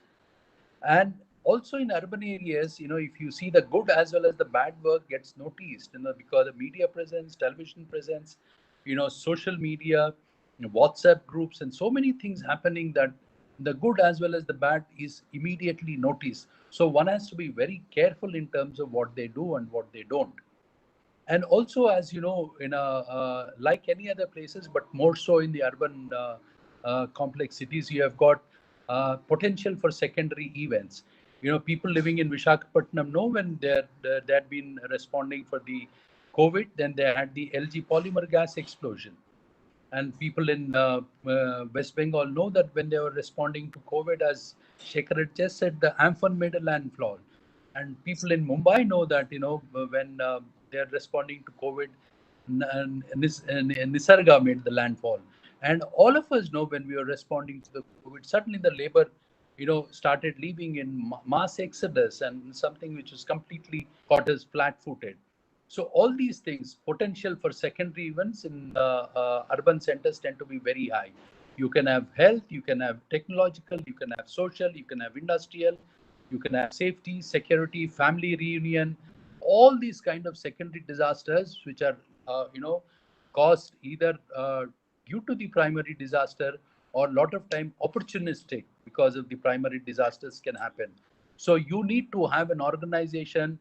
And also in urban areas, if you see, the good as well as the bad work gets noticed, because of media presence, television presence, social media, WhatsApp groups, and so many things happening, that the good as well as the bad is immediately noticed. So one has to be very careful in terms of what they do and what they don't. And also, as you know, in like any other places, but more so in the urban complex cities, you have got potential for secondary events. People living in Vishakhapatnam know, when they had been responding for the COVID, then they had the LG polymer gas explosion. And people in West Bengal know that when they were responding to COVID, as Shekhar had just said, the Amphan made a landfall. And people in Mumbai know that, when they're responding to COVID, Nisarga made the landfall. And all of us know, when we were responding to the COVID, suddenly the labor, started leaving in mass exodus, and something which was completely caught us flat-footed. So all these things, potential for secondary events in urban centers tend to be very high. You can have health, you can have technological, you can have social, you can have industrial, you can have safety, security, family reunion, all these kind of secondary disasters, which are, caused either due to the primary disaster, or a lot of time opportunistic because of the primary disasters can happen. So you need to have an organization,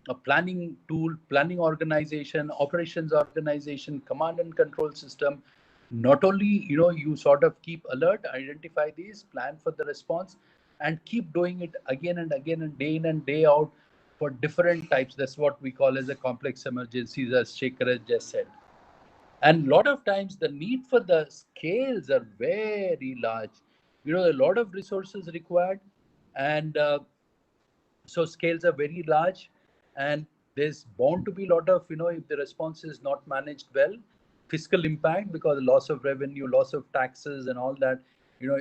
a planning tool, planning organization, operations organization, command and control system. Not only, you sort of keep alert, identify these, plan for the response, and keep doing it again and again, and day in and day out, for different types. That's what we call as a complex emergencies, as Shekhar has just said. And a lot of times the need for the scales are very large. A lot of resources required, and so scales are very large, and there's bound to be a lot of, if the response is not managed well, fiscal impact, because loss of revenue, loss of taxes, and all that.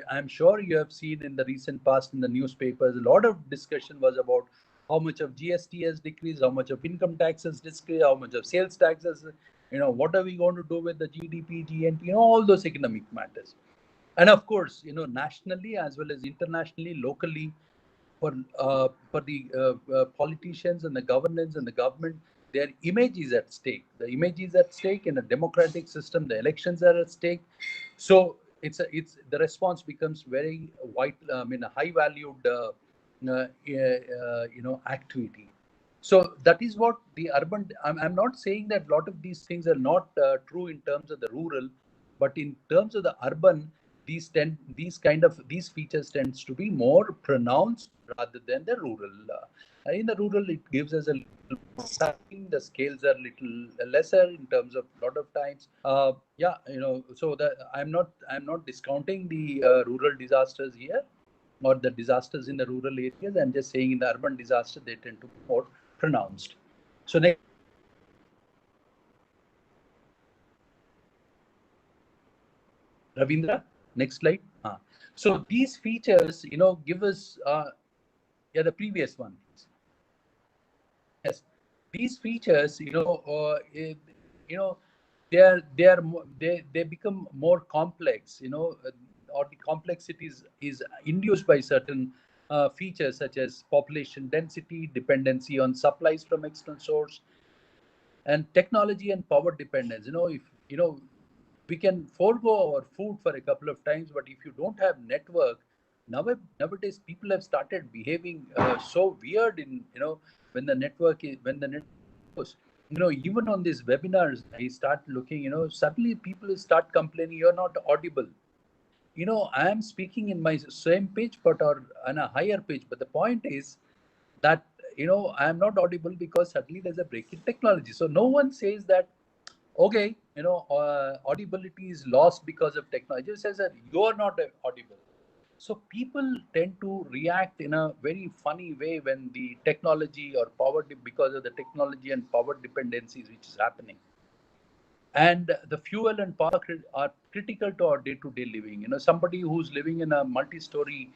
I'm sure you have seen in the recent past in the newspapers, a lot of discussion was about how much of GST has decreased, how much of income taxes decreased, how much of sales taxes, what are we going to do with the GDP, GNP, all those economic matters. And of course, nationally as well as internationally, locally, for the politicians and the governance and the government, their image is at stake. The image is at stake in a democratic system. The elections are at stake. So it's the response becomes very vital. I mean, a high valued activity. So that is what the urban. I'm not saying that a lot of these things are not true in terms of the rural, but in terms of the urban, these features tends to be more pronounced rather than the rural. In the rural, it gives us a little more time. The scales are little lesser in terms of lot of times. Yeah, so that I'm not discounting the rural disasters here, or the disasters in the rural areas. I'm just saying in the urban disaster they tend to be more pronounced. So next, Ravindra, next slide. So these features, give us, yeah, the previous one, please. Yes, these features, you know, they become more complex, or the complexity is induced by certain features such as population density, dependency on supplies from external source, and technology and power dependence. If We can forego our food for a couple of times, but if you don't have network, nowadays people have started behaving so weird in, when the network is, when the network goes. Even on these webinars, I start looking, suddenly people start complaining, you're not audible. I am speaking in my same pitch, but or on a higher pitch. But the point is that, I am not audible because suddenly there's a break in technology. So no one says that, okay, audibility is lost because of technology. It says that you're not audible. So people tend to react in a very funny way when the technology or because of the technology and power dependencies which is happening. And the fuel and power are critical to our day-to-day living. Somebody who's living in a multi-story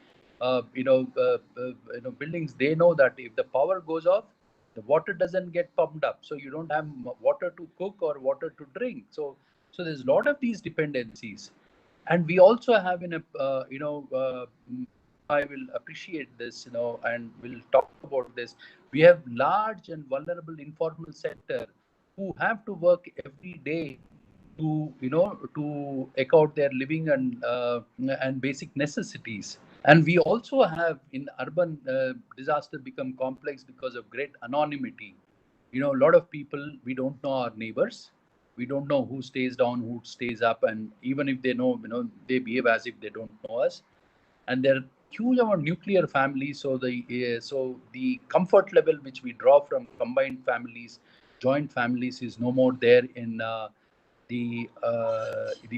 buildings, they know that if the power goes off, the water doesn't get pumped up, so you don't have water to cook or water to drink. So there's a lot of these dependencies. And we also have in a I will appreciate this, and we'll talk about this. We have large and vulnerable informal sector who have to work every day to, to echo out their living and basic necessities. And we also have in urban disaster become complex because of great anonymity. A lot of people, we don't know our neighbors. We don't know who stays down, who stays up, and even if they know, they behave as if they don't know us. And there are huge amount of nuclear families. So the comfort level which we draw from combined families, joint families, is no more there in the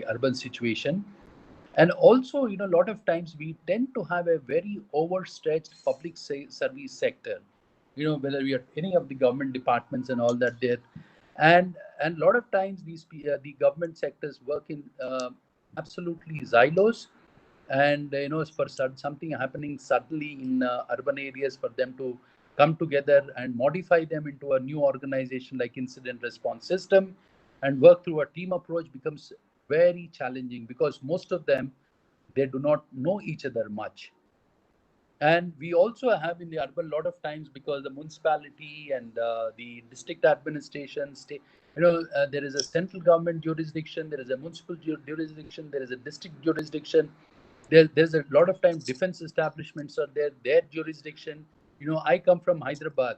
urban situation. And also, a lot of times we tend to have a very overstretched public service sector, whether we are any of the government departments and all that there. And a lot of times the government sectors work in absolutely silos. And for something happening suddenly in urban areas, for them to come together and modify them into a new organization like incident response system and work through a team approach becomes very challenging, because most of them, they do not know each other much. And we also have in the urban, a lot of times, because the municipality and the district administration there is a central government jurisdiction, there is a municipal jurisdiction, there is a district jurisdiction. There's a lot of time defense establishments are there, their jurisdiction. I come from Hyderabad.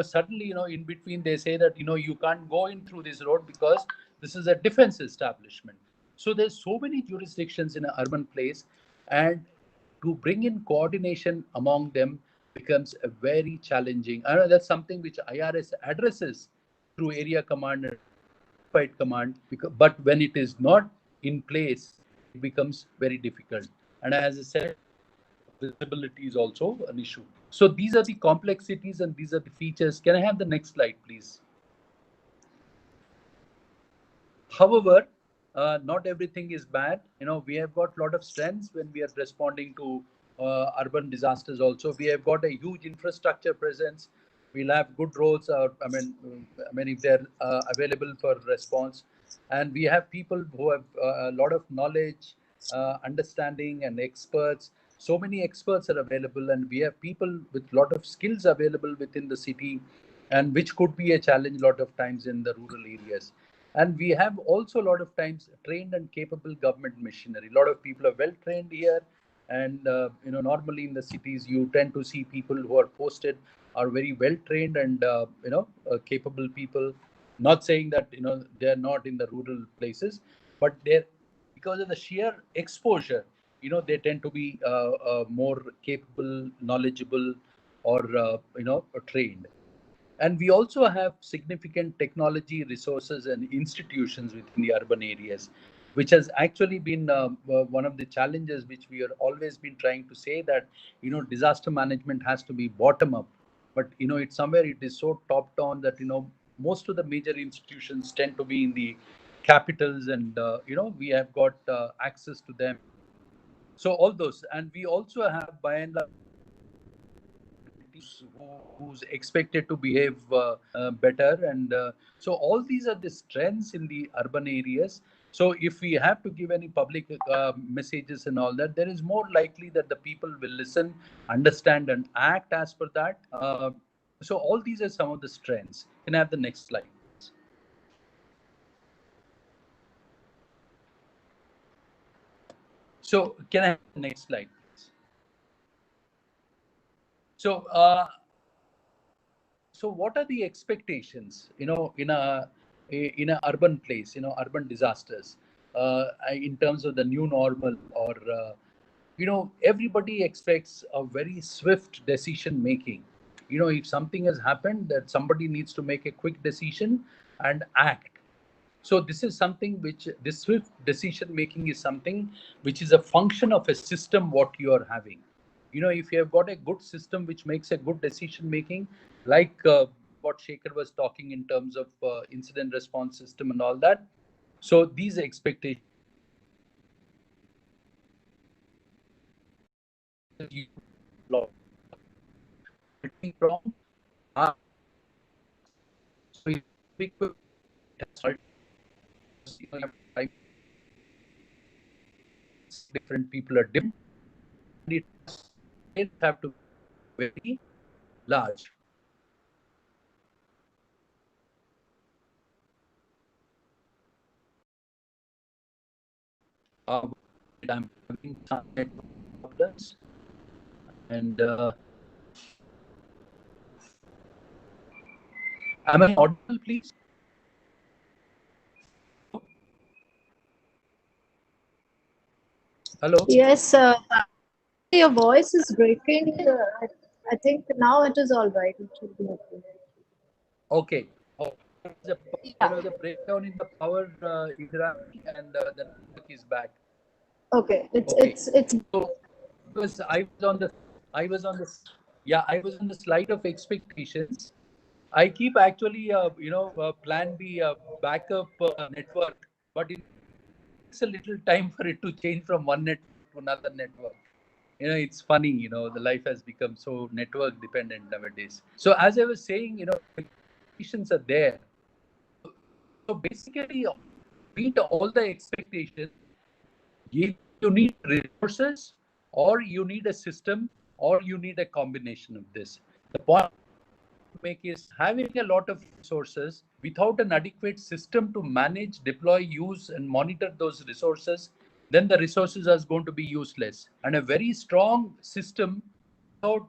Suddenly, in between they say that, you can't go in through this road because this is a defense establishment. So there's so many jurisdictions in an urban place, and to bring in coordination among them becomes a very challenging. I know that's something which IRS addresses through area command and fight command, but when it is not in place, it becomes very difficult. And as I said, visibility is also an issue. So these are the complexities and these are the features. Can I have the next slide, please? However, not everything is bad. We have got a lot of strengths when we are responding to urban disasters. Also, we have got a huge infrastructure presence. We'll have good roads. If they're available for response, and we have people who have a lot of knowledge, understanding, and experts. So many experts are available, and we have people with a lot of skills available within the city, and which could be a challenge a lot of times in the rural areas. And we have also a lot of times trained and capable government machinery. A lot of people are well trained here. And normally in the cities, you tend to see people who are posted are very well trained and capable people. Not saying that they're not in the rural places, but they're, because of the sheer exposure, they tend to be more capable, knowledgeable, or trained. And we also have significant technology resources and institutions within the urban areas, which has actually been one of the challenges which we are always been trying to say, that disaster management has to be bottom up. But it's somewhere it is so top down that most of the major institutions tend to be in the capitals, and we have got access to them. So all those, and we also have by and large who's expected to behave better. And so all these are the strengths in the urban areas. So if we have to give any public messages and all that, there is more likely that the people will listen, understand, and act as per that. So all these are some of the strengths. Can I have the next slide? So can I have the next slide, please? So, so what are the expectations, in a urban place, urban disasters, in terms of the new normal, or everybody expects a very swift decision making. If something has happened, that somebody needs to make a quick decision and act. So this is something which, this swift decision making is something which is a function of a system what you are having. If you have got a good system which makes a good decision making, like what Shekhar was talking in terms of incident response system and all that. So these expectations from are, so you pick different people are different. It have to be very large. I'm having some network problems, and am I audible, please? Hello. Yes, your voice is breaking. I think now it is all right. It should be okay. Okay. Oh, there Yeah. was a breakdown in the power, Indrani, and the network is back. Okay. Okay. It's. So I was on the yeah, I was on the slide of expectations. I keep actually plan B, backup network, but it takes a little time for it to change from one network to another network. It's funny, the life has become so network dependent nowadays. So as I was saying, expectations are there. So basically, meet all the expectations. You need resources, or you need a system, or you need a combination of this. The point to make is, having a lot of resources without an adequate system to manage, deploy, use, and monitor those resources, then the resources are going to be useless. And a very strong system without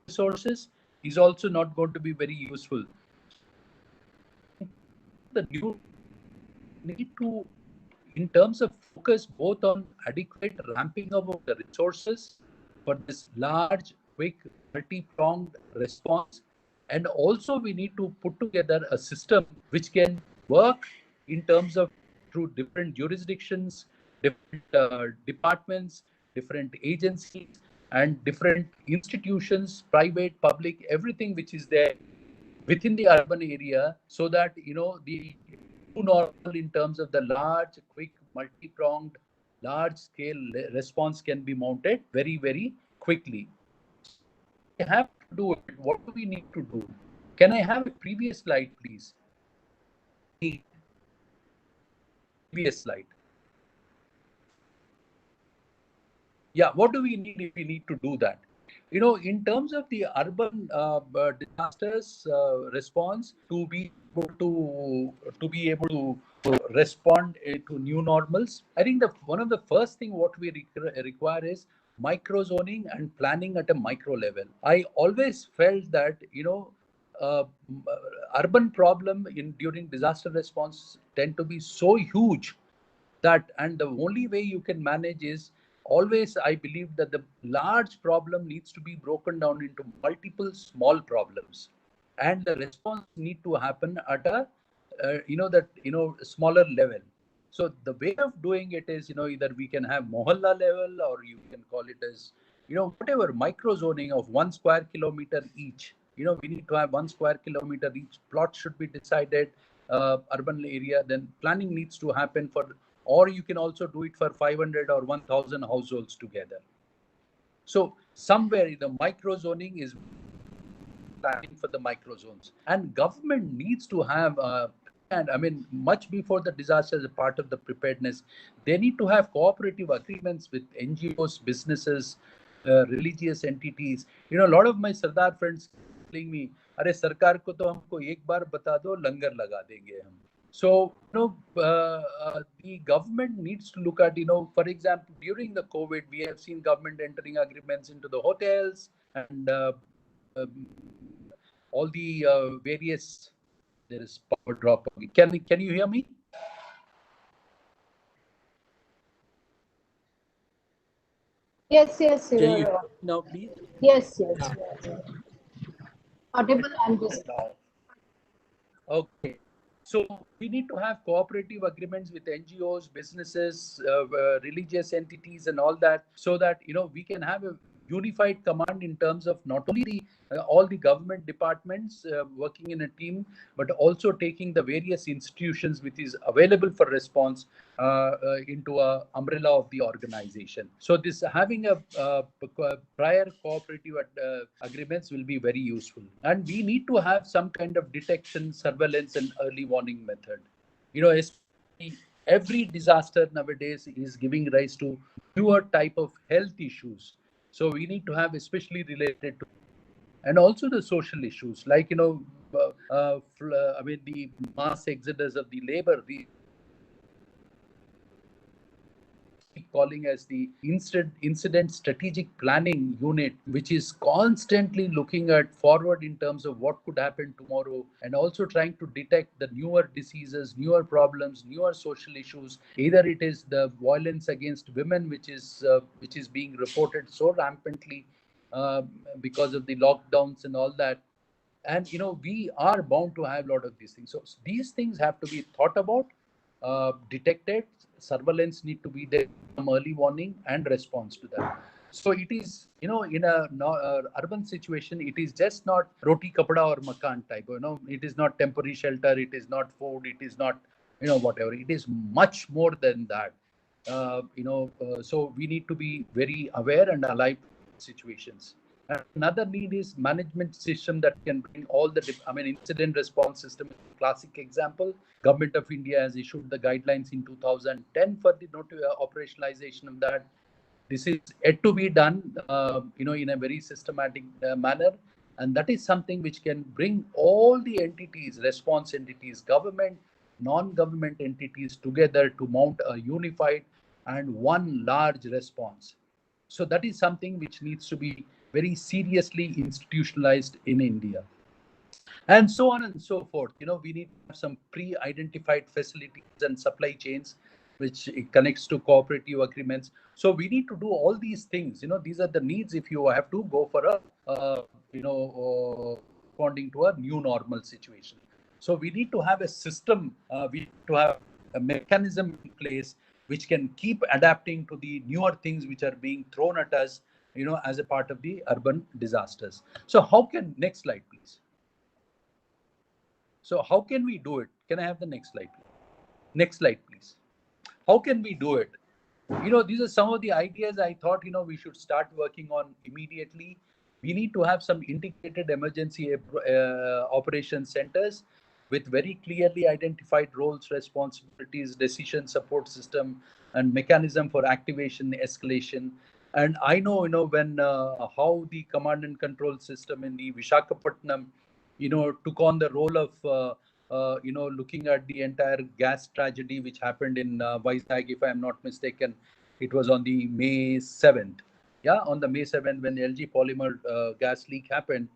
resources is also not going to be very useful. The new need to, in terms of focus, both on adequate ramping up of the resources for this large, quick, multi-pronged response, and also we need to put together a system which can work in terms of through different jurisdictions, different departments, different agencies, and different institutions, private, public, everything which is there within the urban area, so that the new normal in terms of the large, quick, multi-pronged, large scale response can be mounted very, very quickly. We have to do it. What do we need to do? Can I have a previous slide, please? Previous slide. Yeah, what do we need if we need to do that? In terms of the urban disasters response, to be able to respond to new normals, I think one of the first thing what we require is micro zoning and planning at a micro level. I always felt that uh, urban problem during disaster response tend to be so huge that, and the only way you can manage is, always I believe that the large problem needs to be broken down into multiple small problems, and the response need to happen at a smaller level. So the way of doing it is, either we can have mohalla level, or you can call it as whatever, micro zoning of 1 square kilometer each. We need to have 1 square kilometer each plot should be decided, urban area. Then planning needs to happen for, or you can also do it for 500 or 1000 households together. So somewhere the micro zoning is planning for the micro zones, and government needs to have and I mean, much before the disaster, as a part of the preparedness, they need to have cooperative agreements with NGOs, businesses, religious entities. A lot of my Sardar friends telling me, "अरे सरकार को तो हमको एक बार बता दो, लंगर लगा देंगे हम." So, the government needs to look at, for example, during the COVID, we have seen government entering agreements into the hotels and um, all the various. There is power drop. Can you hear me? Yes, yes, Can you you're. hear me now, please? Yes, yes, you're audible and visible. Now. Okay. So we need to have cooperative agreements with NGOs, businesses, religious entities, and all that, so that we can have a unified command in terms of not only the all the government departments working in a team, but also taking the various institutions which is available for response into a umbrella of the organization. So this having a prior cooperative agreements will be very useful, and we need to have some kind of detection, surveillance, and early warning method. Especially every disaster nowadays is giving rise to newer type of health issues. So we need to have especially related to, and also the social issues like I mean the mass exodus of the labor. We keep calling as the incident strategic planning unit, which is constantly looking at forward in terms of what could happen tomorrow, and also trying to detect the newer diseases, newer problems, newer social issues. Either it is the violence against women, which is being reported so rampantly uh, because of the lockdowns and all that. And we are bound to have a lot of these things. So these things have to be thought about, detected. Surveillance need to be there, some early warning and response to that. So it is, in a urban situation, it is just not roti kapda or makan type. It is not temporary shelter, it is not food, it is not whatever. It is much more than that. So we need to be very aware and alive to situations. Another need is management system that can bring all the, incident response system. Classic example, Government of India has issued the guidelines in 2010 for the operationalization of that. This is yet to be done, in a very systematic manner. And that is something which can bring all the entities, response entities, government, non-government entities together to mount a unified and one large response. So that is something which needs to be very seriously institutionalized in India, and so on and so forth. We need to have some pre-identified facilities and supply chains which connects to cooperative agreements. So we need to do all these things. These are the needs if you have to go for a responding to a new normal situation. So we need to have a system, we need to have a mechanism in place which can keep adapting to the newer things which are being thrown at us, as a part of the urban disasters. So how can, next slide please. So how can we do it? Can I have the next slide, please? Next slide, please. How can we do it? These are some of the ideas I thought, we should start working on immediately. We need to have some integrated emergency operation centers with very clearly identified roles, responsibilities, decision support system, and mechanism for activation, escalation. And I know, when how the command and control system in the Vishakhapatnam, took on the role of looking at the entire gas tragedy which happened in Vizag, if I'm not mistaken. It was on the May 7th. Yeah, on the May 7th when the LG polymer gas leak happened.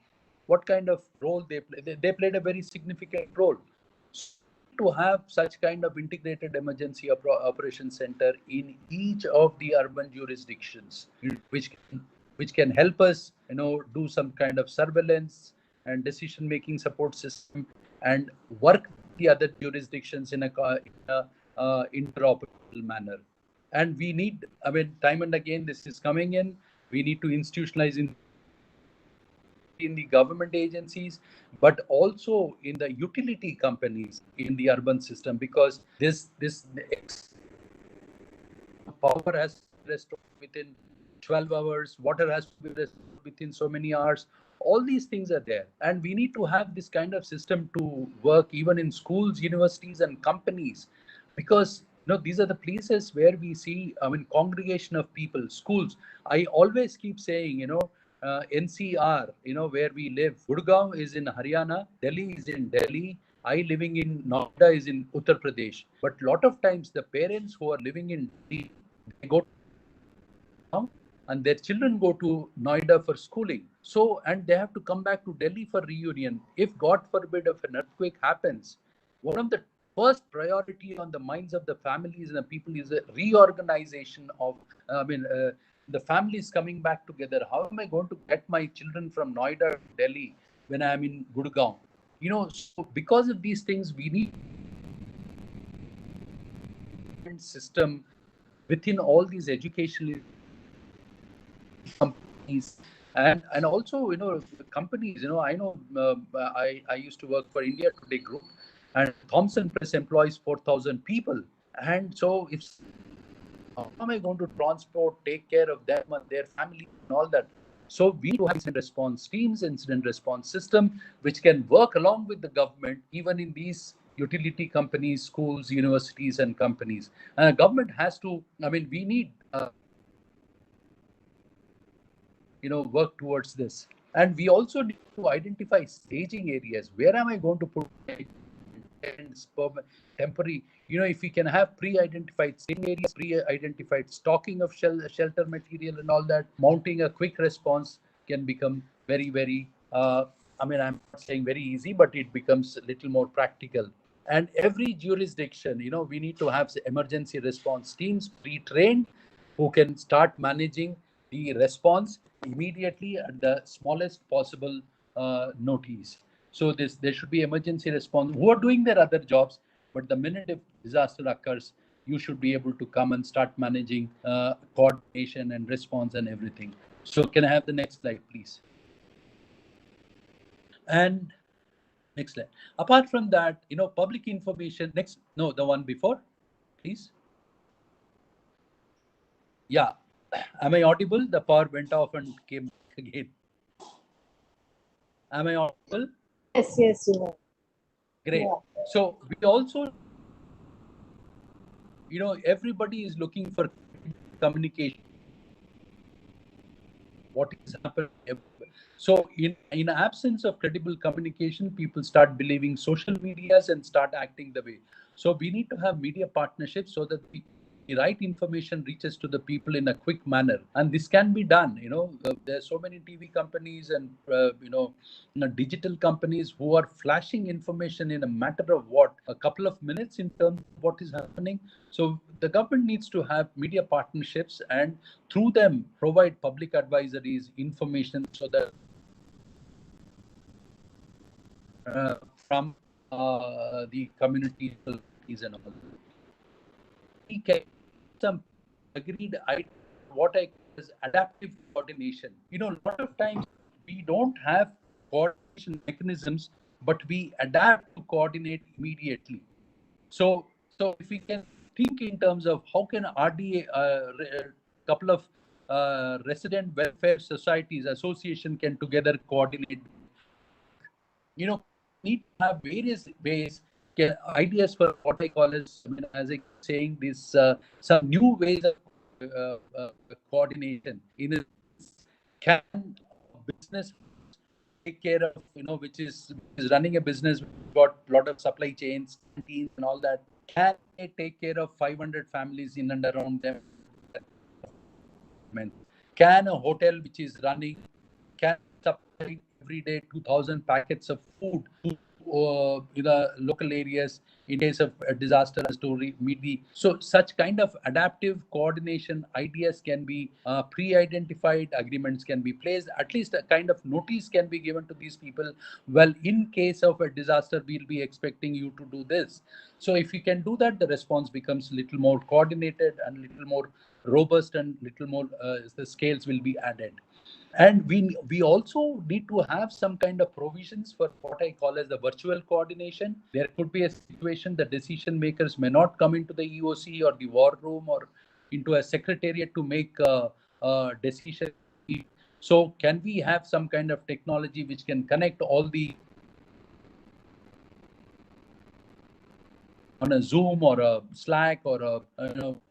What kind of role they played? They played a very significant role. So we need to have such kind of integrated emergency operation center in each of the urban jurisdictions, which can help us, do some kind of surveillance and decision making support system, and work with the other jurisdictions in a interoperable manner. And we need, time and again this is coming in, we need to institutionalize in the government agencies, but also in the utility companies in the urban system, because this power has to be restored within 12 hours, water has to be restored within so many hours. All these things are there. And we need to have this kind of system to work even in schools, universities, and companies. Because these are the places where we see, congregation of people, schools. I always keep saying, NCR, where we live, Gurgaon is in Haryana, Delhi is in Delhi, I living in Noida is in Uttar Pradesh, but lot of times the parents who are living in Delhi, they go now and their children go to Noida for schooling. So, and they have to come back to Delhi for reunion. If God forbid, if an earthquake happens, one of the first priority on the minds of the families and the people is a reorganization of, the families coming back together. How am I going to get my children from Noida to Delhi when I am in Gurgaon? So because of these things, we need system within all these educational companies and also companies. I know I used to work for India Today Group, and Thomson Press employs 4,000 people. And so if how am I going to transport, take care of them and their families and all that? So we need to have incident response teams, incident response system, which can work along with the government, even in these utility companies, schools, universities, and companies. And the government has to. We need work towards this. And we also need to identify staging areas. Where am I going to put temporary? If we can have pre-identified staging areas, pre-identified stocking of shelter material and all that, mounting a quick response can become very, very, I'm not saying very easy, but it becomes a little more practical. And every jurisdiction, we need to have emergency response teams pre-trained who can start managing the response immediately at the smallest possible notice. So there should be emergency response who are doing their other jobs, but the minute if disaster occurs, you should be able to come and start managing coordination and response and everything. So can I have the next slide, please? And next slide. Apart from that, public information. Next, no, the one before, please. Yeah. Am I audible? The power went off and came back again. Am I audible? Yes, yes, you are. Great. Yeah. So we also, everybody is looking for communication. What is happening? So in absence of credible communication, people start believing social medias and start acting the way. So we need to have media partnerships so that the right information reaches to the people in a quick manner, and this can be done. There's so many TV companies and digital companies who are flashing information in a matter of a couple of minutes in terms of what is happening. So the government needs to have media partnerships and through them provide public advisories, information, so that from the communities and all. We can some agreed what I call as adaptive coordination. A lot of times we don't have coordination mechanisms, but we adapt to coordinate immediately. So if we can think in terms of how can RDA, a couple of resident welfare societies, association can together coordinate. Need to have various ways, ideas for what I call as, as I saying this, some new ways of coordination. In a can business take care of, which is running a business, got a lot of supply chains, canteens, and all that. Can they take care of 500 families in and around them? Can a hotel which is running can supply every day 2,000 packets of food to the local areas in case of a disaster to meet the. So such kind of adaptive coordination ideas can be pre-identified, agreements can be placed, at least a kind of notice can be given to these people. Well, in case of a disaster, we'll be expecting you to do this. So if you can do that, the response becomes a little more coordinated and little more robust, and little more the scales will be added. And we also need to have some kind of provisions for what I call as the virtual coordination. There could be a situation the decision makers may not come into the EOC or the war room or into a secretariat to make a decision. So can we have some kind of technology which can connect all the on a Zoom or a Slack or a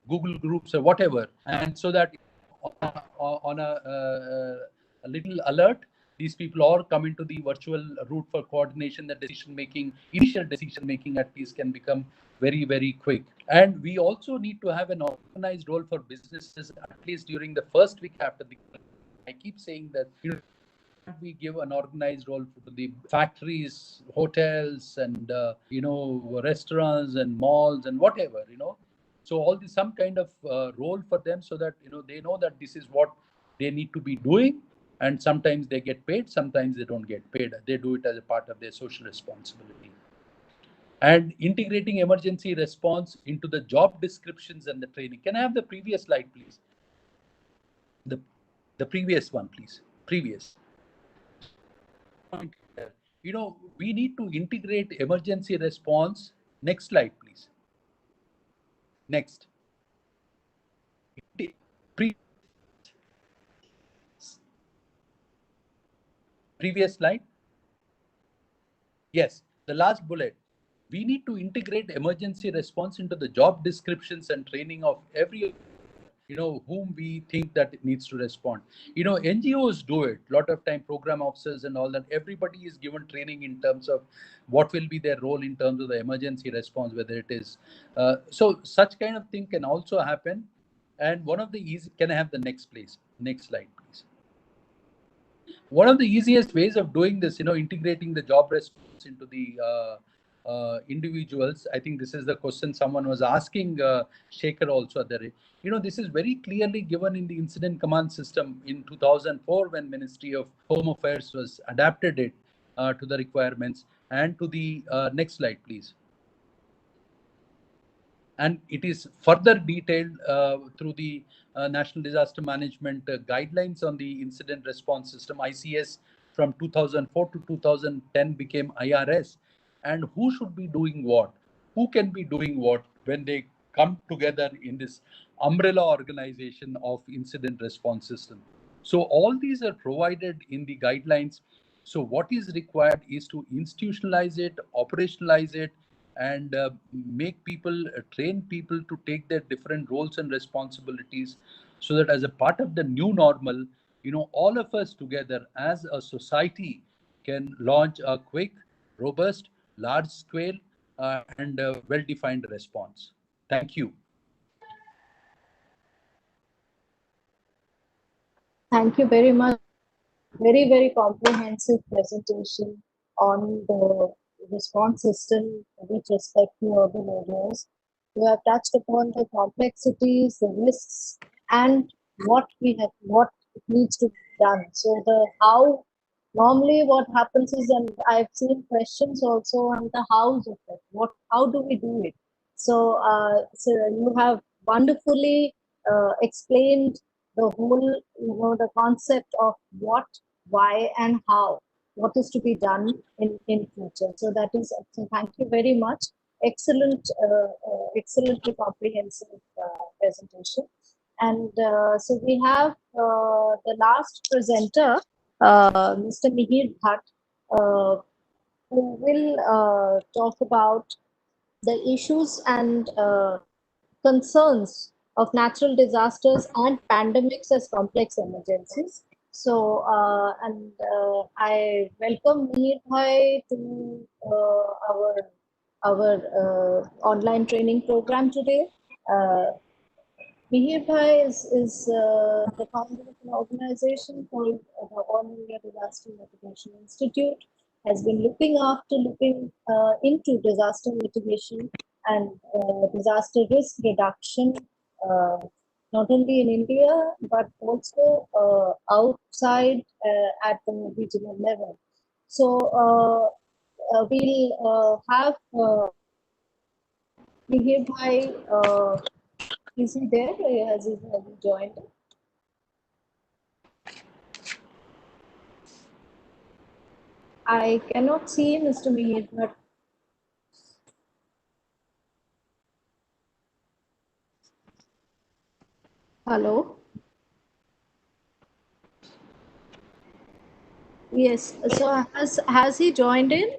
Google Groups or whatever, and so that on a little alert, these people all come into the virtual route for coordination. The decision making, initial decision making at least, can become very, very quick. And we also need to have an organized role for businesses, at least during the first week after the. I keep saying that, we give an organized role to the factories, hotels, and restaurants and malls and whatever, so all this, some kind of role for them, so that they know that this is what they need to be doing. And sometimes they get paid, sometimes they don't get paid. They do it as a part of their social responsibility. And integrating emergency response into the job descriptions and the training. Can I have the previous slide, please? The previous one, please. Previous. We need to integrate emergency response. Next slide, please. Next. Previous slide. Yes, the last bullet. We need to integrate emergency response into the job descriptions and training of every whom we think that it needs to respond. NGOs do it a lot of time, program officers and all that. Everybody is given training in terms of what will be their role in terms of the emergency response, whether it is so such kind of thing can also happen. And one of the easy, can I have the next slide, please? One of the easiest ways of doing this, integrating the job response into the individuals. I think this is the question someone was asking Shekhar also. This is very clearly given in the incident command system in 2004, when Ministry of Home Affairs was adapted it to the requirements. And to the next slide, please. And it is further detailed through the National Disaster Management Guidelines on the Incident Response System, ICS, from 2004 to 2010 became IRS. And who should be doing what? Who can be doing what when they come together in this umbrella organization of incident response system? So all these are provided in the guidelines. So what is required is to institutionalize it, operationalize it, and make people, train people to take their different roles and responsibilities, so that as a part of the new normal, all of us together as a society can launch a quick, robust, large scale, and well-defined response. Thank you. Thank you very much. Very, very comprehensive presentation on the response system with respect to urban areas. You have touched upon the complexities, the risks, and what needs to be done. So the how, normally what happens is, and I've seen questions also on the hows of it. How do we do it? So, so you have wonderfully explained the whole, the concept of what, why, and how, what is to be done in future. So that is, so thank you very much. Excellent, excellently comprehensive presentation. And so we have the last presenter, Mr. Mihir Bhatt, who will talk about the issues and concerns of natural disasters and pandemics as complex emergencies. So, I welcome Mihir Bhai to our online training program today. Mihir Bhai is the founder of an organization called the All India Disaster Mitigation Institute. Has been looking into disaster mitigation and disaster risk reduction, not only in India but also outside at the regional level. So we'll have Mihir Bhai. Is he there? Has he joined? I cannot see Mr. Mihir, but hello. Yes. So has he joined in?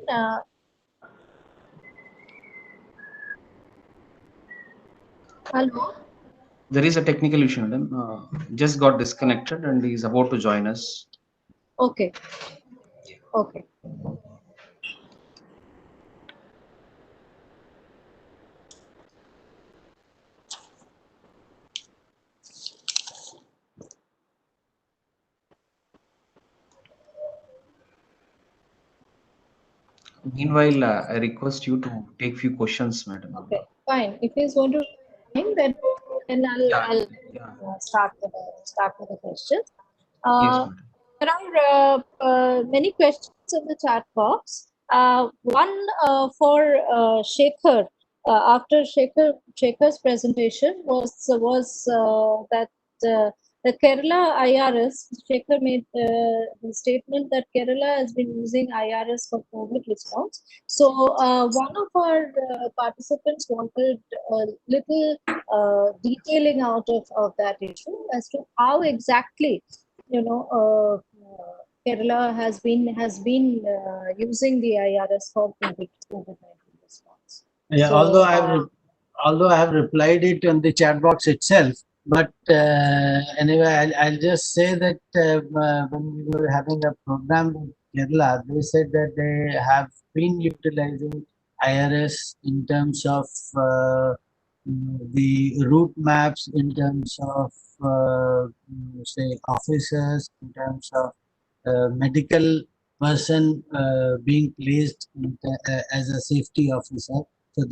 Hello. There is a technical issue. Just got disconnected and he's about to join us. Okay. Okay. Meanwhile, I request you to take few questions, madam. Okay. Fine. If he's going to think that, then I'll Yeah. start with the questions. Yes, Uh, madam. there are many questions in the chat box. One for Shekhar. After Shekhar's presentation was that the Kerala IRS, Shekhar made the statement that Kerala has been using IRS for COVID response. So one of our participants wanted a little detailing out of that issue as to how exactly, Kerala has been using the IRS for COVID-19 response. Yeah, So, although I have replied it on the chat box itself, but anyway, I'll just say that when we were having a program with Kerala, they said that they have been utilizing IRS in terms of the route maps, in terms of say officers, in terms of medical person being placed as a safety officer. So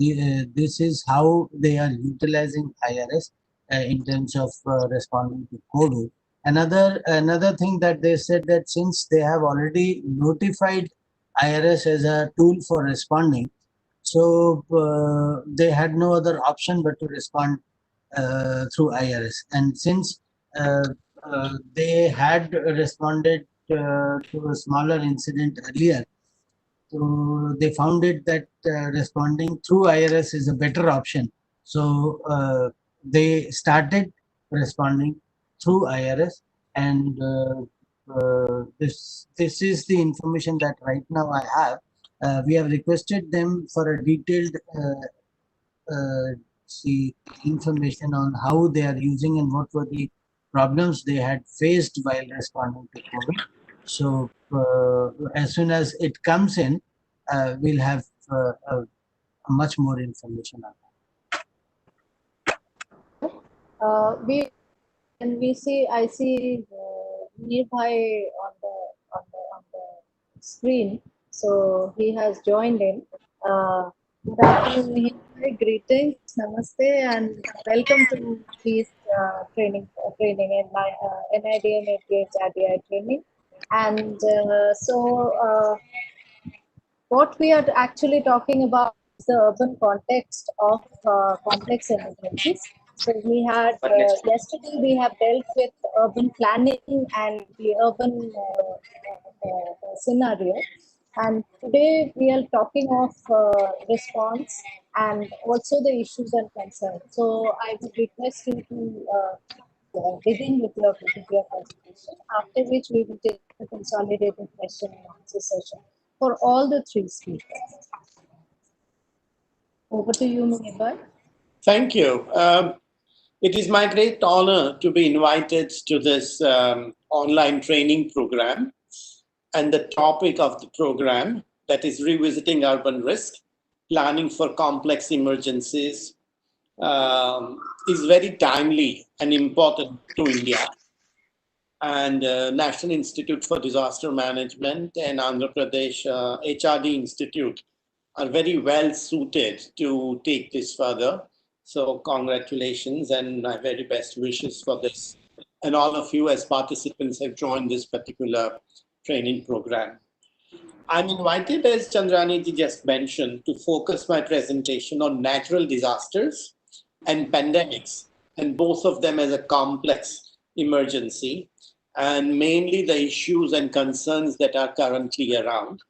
this is how they are utilizing IRS in terms of responding to COVID. Another thing that they said, that since they have already notified IRS as a tool for responding, so they had no other option but to respond through IRS. And since they had responded to a smaller incident earlier, so they found it that responding through IRS is a better option. So they started responding through IRS, and this is the information that right now I have. We have requested them for a detailed see information on how they are using and what were the problems they had faced while responding to COVID. So as soon as it comes in, we'll have much more information on that. I see nearby on the screen. So he has joined in. Good afternoon, Mihir. Greetings, namaste, and welcome to this training in my NIDM APH RDI training. And what we are actually talking about is the urban context of complex emergencies. So we had yesterday we have dealt with urban planning and the urban scenario, and today we are talking of response and also the issues and concerns. So I would request you to begin with your presentation, after which we will take the consolidated question and answer session for all the three speakers. Over to you, Munibhai. Thank you. It is my great honor to be invited to this online training program. And the topic of the program, that is revisiting urban risk, planning for complex emergencies, is very timely and important to India. And National Institute for Disaster Management and Andhra Pradesh HRD Institute are very well suited to take this further. So congratulations and my very best wishes for this. And all of you as participants have joined this particular training program. I'm invited, as Chandrani ji just mentioned, to focus my presentation on natural disasters and pandemics, and both of them as a complex emergency, and mainly the issues and concerns that are currently around.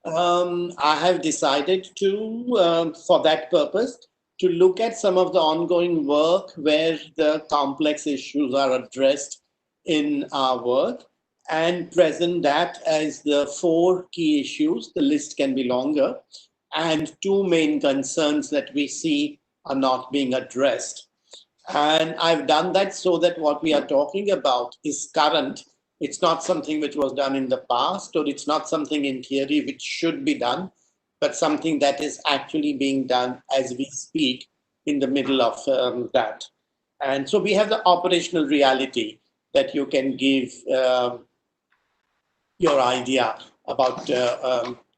I have decided to, for that purpose, to look at some of the ongoing work where the complex issues are addressed in our work and present that as the 4 key issues. The list can be longer, and 2 main concerns that we see are not being addressed. And I've done that so that what we are talking about is current It's not something which was done in the past, or it's not something in theory which should be done, but something that is actually being done as we speak in the middle of that. And so we have the operational reality that you can give your idea about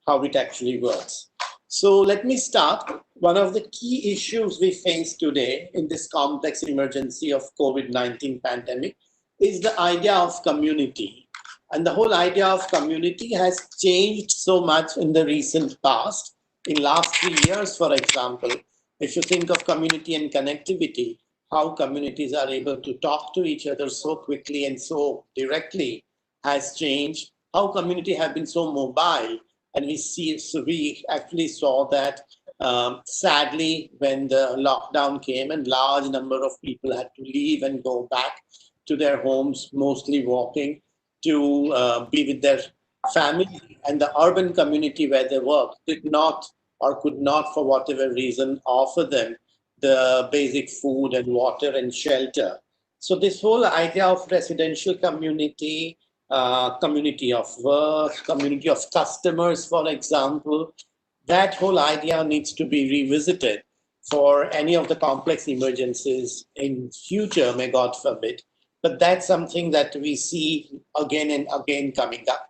how it actually works. So let me start. One of the key issues we face today in this complex emergency of COVID-19 pandemic is the idea of community. And the whole idea of community has changed so much in the recent past. In last 3 years, for example, if you think of community and connectivity, how communities are able to talk to each other so quickly and so directly has changed. How community have been so mobile, and we actually saw that sadly when the lockdown came and large number of people had to leave and go back to their homes, mostly walking to be with their family, and the urban community where they work did not or could not, for whatever reason, offer them the basic food and water and shelter. So this whole idea of residential community, community of work, community of customers, for example, that whole idea needs to be revisited for any of the complex emergencies in future, may God forbid. But that's something that we see again and again coming up.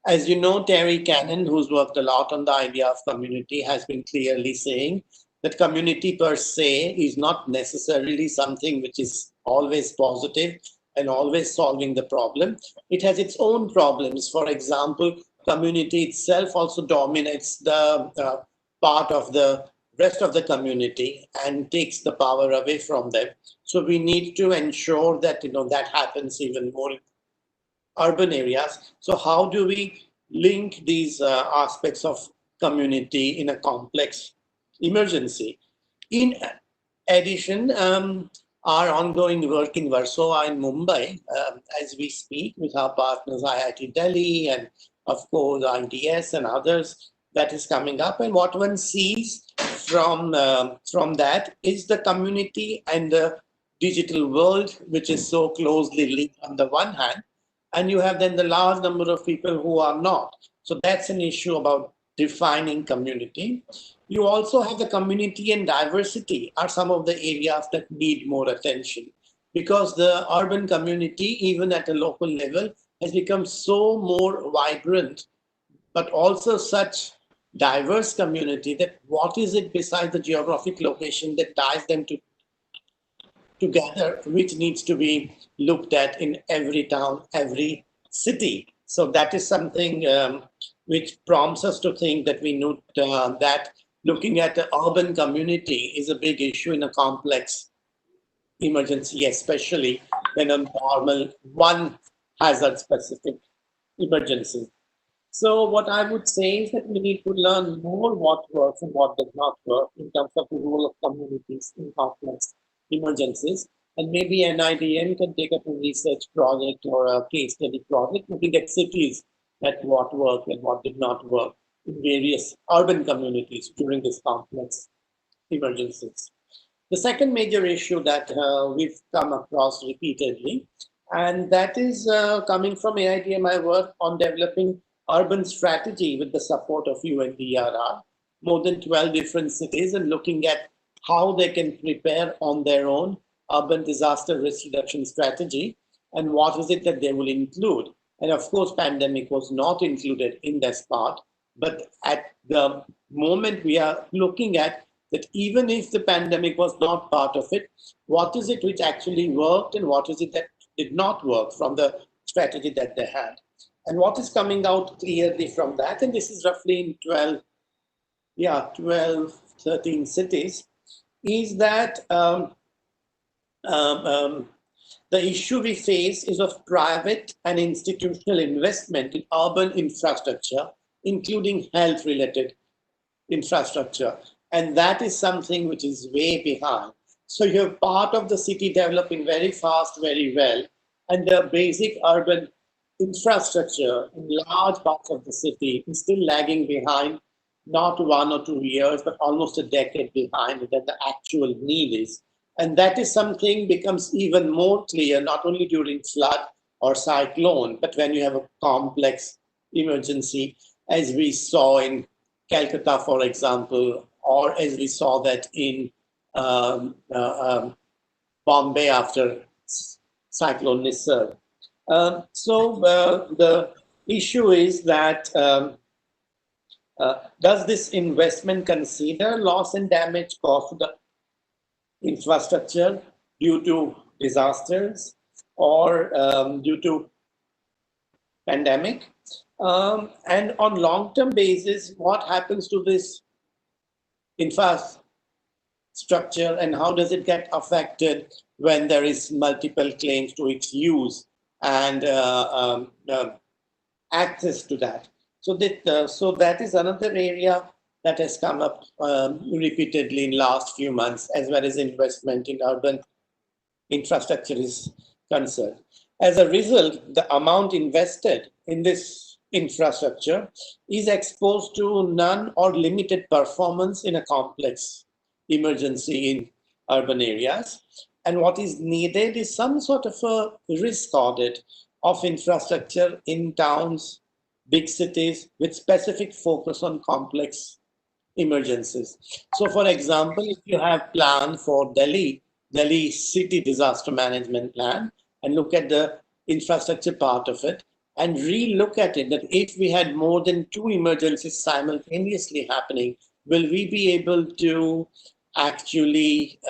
As you know, Terry Cannon, who's worked a lot on the idea of community, has been clearly saying that community per se is not necessarily something which is always positive and always solving the problem. It has its own problems. For example, community itself also dominates the part of the rest of the community and takes the power away from them. So we need to ensure that that happens even more in urban areas. So how do we link these aspects of community in a complex emergency? In addition, our ongoing work in Warsaw and Mumbai, as we speak with our partners IIT Delhi and of course IDS and others, that is coming up. And what one sees from that is the community and the digital world, which is so closely linked on the one hand, and you have then the large number of people who are not. So that's an issue about defining community. You also have the community and diversity are some of the areas that need more attention, because the urban community, even at a local level, has become so more vibrant, but also such diverse community that what is it besides the geographic location that ties them together, which needs to be looked at in every town, every city. So that is something which prompts us to think that we need that looking at the urban community is a big issue in a complex emergency, especially when a normal one hazard specific emergency. So what I would say is that we need to learn more what works and what does not work in terms of the role of communities in complex emergencies. And maybe NIDM can take up a research project or a case study project looking at cities at what worked and what did not work in various urban communities during this complex emergencies. The second major issue that we've come across repeatedly, and that is coming from AIDMI work on developing urban strategy with the support of UNDRR, more than 12 different cities, and looking at how they can prepare on their own urban disaster risk reduction strategy and what is it that they will include. And of course, pandemic was not included in this part, but at the moment we are looking at that even if the pandemic was not part of it, what is it which actually worked and what is it that did not work from the strategy that they had. And what is coming out clearly from that, and this is roughly in 12, 13 cities, is that the issue we face is of private and institutional investment in urban infrastructure, including health-related infrastructure. And that is something which is way behind. So you have part of the city developing very fast, very well, and the basic urban infrastructure in large parts of the city is still lagging behind, not 1 or 2 years, but almost a decade behind than the actual need is. And that is something becomes even more clear, not only during flood, or cyclone, but when you have a complex emergency, as we saw in Calcutta, for example, or as we saw that in Bombay after Cyclone Nisar. The issue is that does this investment consider loss and damage caused to the infrastructure due to disasters or due to pandemic? And on long-term basis, what happens to this infrastructure and how does it get affected when there is multiple claims to its use and access to that? So that is another area that has come up repeatedly in last few months, as well as investment in urban infrastructure is concerned. As a result, the amount invested in this infrastructure is exposed to none or limited performance in a complex emergency in urban areas. And what is needed is some sort of a risk audit of infrastructure in towns, big cities, with specific focus on complex emergencies. So for example, if you have plan for Delhi city disaster management plan, and look at the infrastructure part of it, and re-look at it, that if we had more than 2 emergencies simultaneously happening, will we be able to actually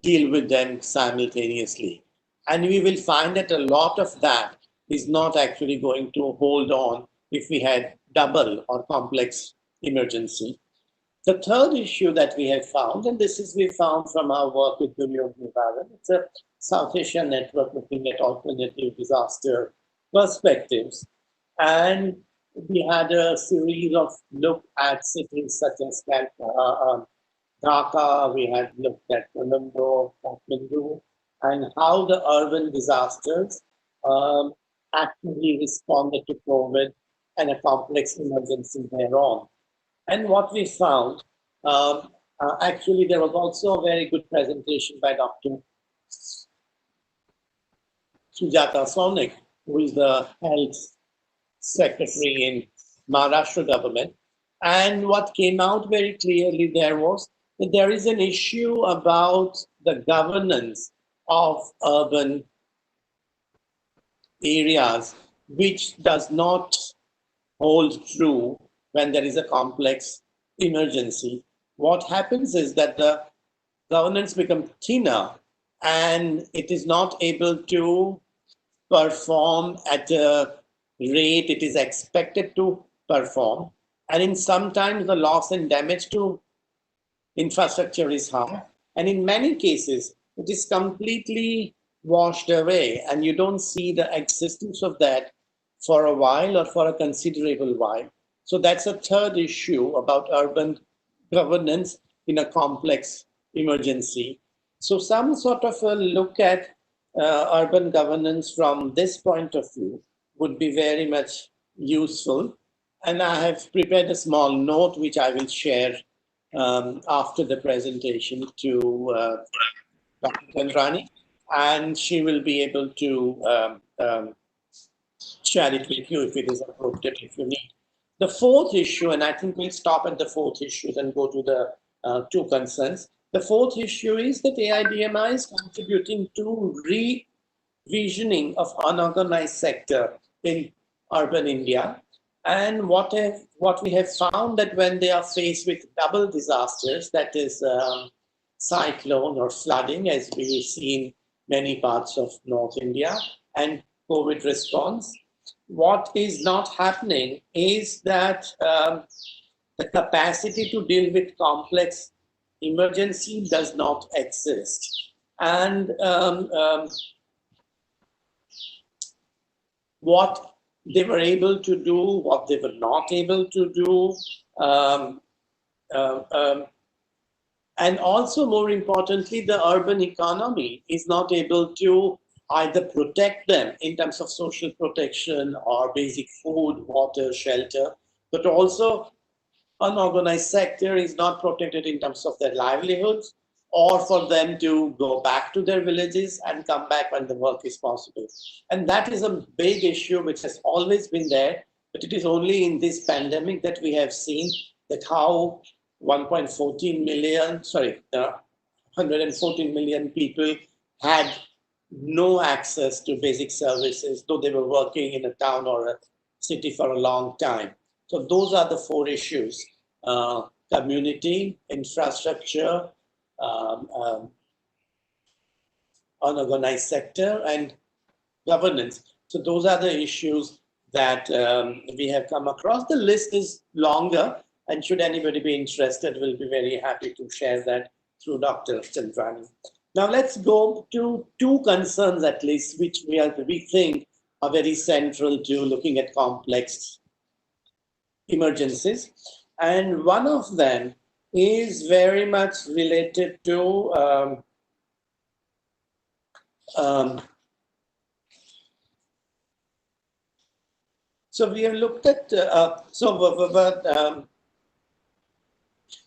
deal with them simultaneously? And we will find that a lot of that is not actually going to hold on if we had double or complex emergency. The third issue that we have found, and this is we found from our work with Duryodhan Nivaran, it's a South Asian network looking at alternative disaster perspectives. And we had a series of look at cities such as Dhaka, we had looked at Colombo, Kathmandu, and how the urban disasters actively responded to COVID and a complex emergency thereon. And what we found, actually, there was also a very good presentation by Dr. Sujata Sonik, who is the health secretary in Maharashtra government. And what came out very clearly there was that there is an issue about the governance of urban areas, which does not hold true when there is a complex emergency. What happens is that the governance becomes thinner and it is not able to perform at a rate it is expected to perform. And in sometimes the loss and damage to infrastructure is high. And in many cases, it is completely washed away and you don't see the existence of that for a while or for a considerable while. So that's a third issue about urban governance in a complex emergency. So some sort of a look at urban governance from this point of view would be very much useful. And I have prepared a small note which I will share after the presentation to Dr. Chandrani, and she will be able to share it with you if it is appropriate, if you need. The fourth issue, and I think we'll stop at the fourth issue and go to the two concerns. The fourth issue is that AIDMI is contributing to revisioning of unorganized sector in urban India. And what we have found that when they are faced with double disasters, that is cyclone or flooding, as we see in many parts of North India, and COVID response, what is not happening is that the capacity to deal with complex emergency does not exist. And what they were able to do, what they were not able to do, and also more importantly, the urban economy is not able to either protect them in terms of social protection or basic food, water, shelter, but also unorganized sector is not protected in terms of their livelihoods or for them to go back to their villages and come back when the work is possible. And that is a big issue which has always been there, but it is only in this pandemic that we have seen that how 114 million, 114 million people had no access to basic services, though they were working in a town or a city for a long time. So those are the four issues: community, infrastructure, unorganized sector, and governance. So those are the issues that we have come across. The list is longer, and should anybody be interested, we'll be very happy to share that through Dr. Chandrani. Now let's go to two concerns at least, which we think are very central to looking at complex emergencies. And one of them is very much related to so we have looked at